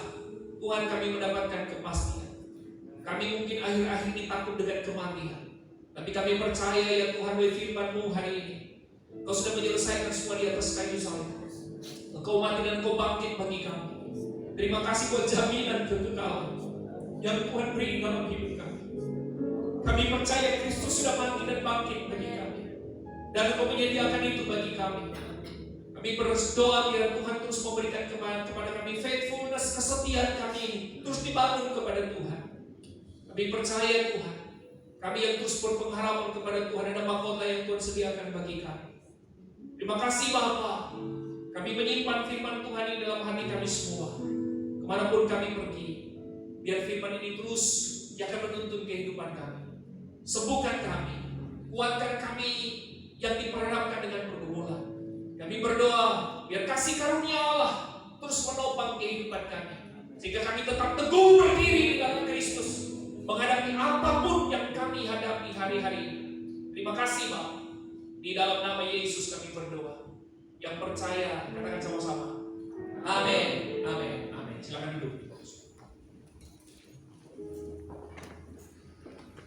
Tuhan kami mendapatkan kepastian. Kami mungkin akhir-akhir ini takut dengan kematian, tapi kami percaya ya Tuhan, oleh firman-Mu hari ini Engkau sudah menyelesaikan semua di atas kayu salib. Engkau mati dan Engkau bangkit bagi kami. Terima kasih buat jaminan kekekalan yang Tuhan beri dalam hidup kami. Kami percaya Kristus sudah mati dan bangkit bagi kami, dan Engkau menyediakan itu bagi kami. Kami berdoa biar Tuhan terus memberikan kepada kami faithfulness, kesetiaan kami terus dibangun kepada Tuhan. Kami percaya Tuhan, kami yang terus berpengharapan kepada Tuhan, ada mahkota yang Tuhan sediakan bagi kami. Terima kasih Bapa, kami menyimpan firman Tuhan ini dalam hati kami semua. Kemanapun kami pergi, biar firman ini terus yang akan menuntun kehidupan kami. Sembuhkan kami, kuatkan kami yang diperhadapkan dengan pergumulan. Kami berdoa, biar kasih karunia Allah terus menopang kehidupan kami, sehingga kami tetap teguh berdiri di dalam Kristus, menghadapi apapun yang kami hadapi hari-hari ini. Terima kasih Bapa. Di dalam nama Yesus kami berdoa. Yang percaya, katakan sama-sama. Amin. Amin. Amin. Silakan duduk.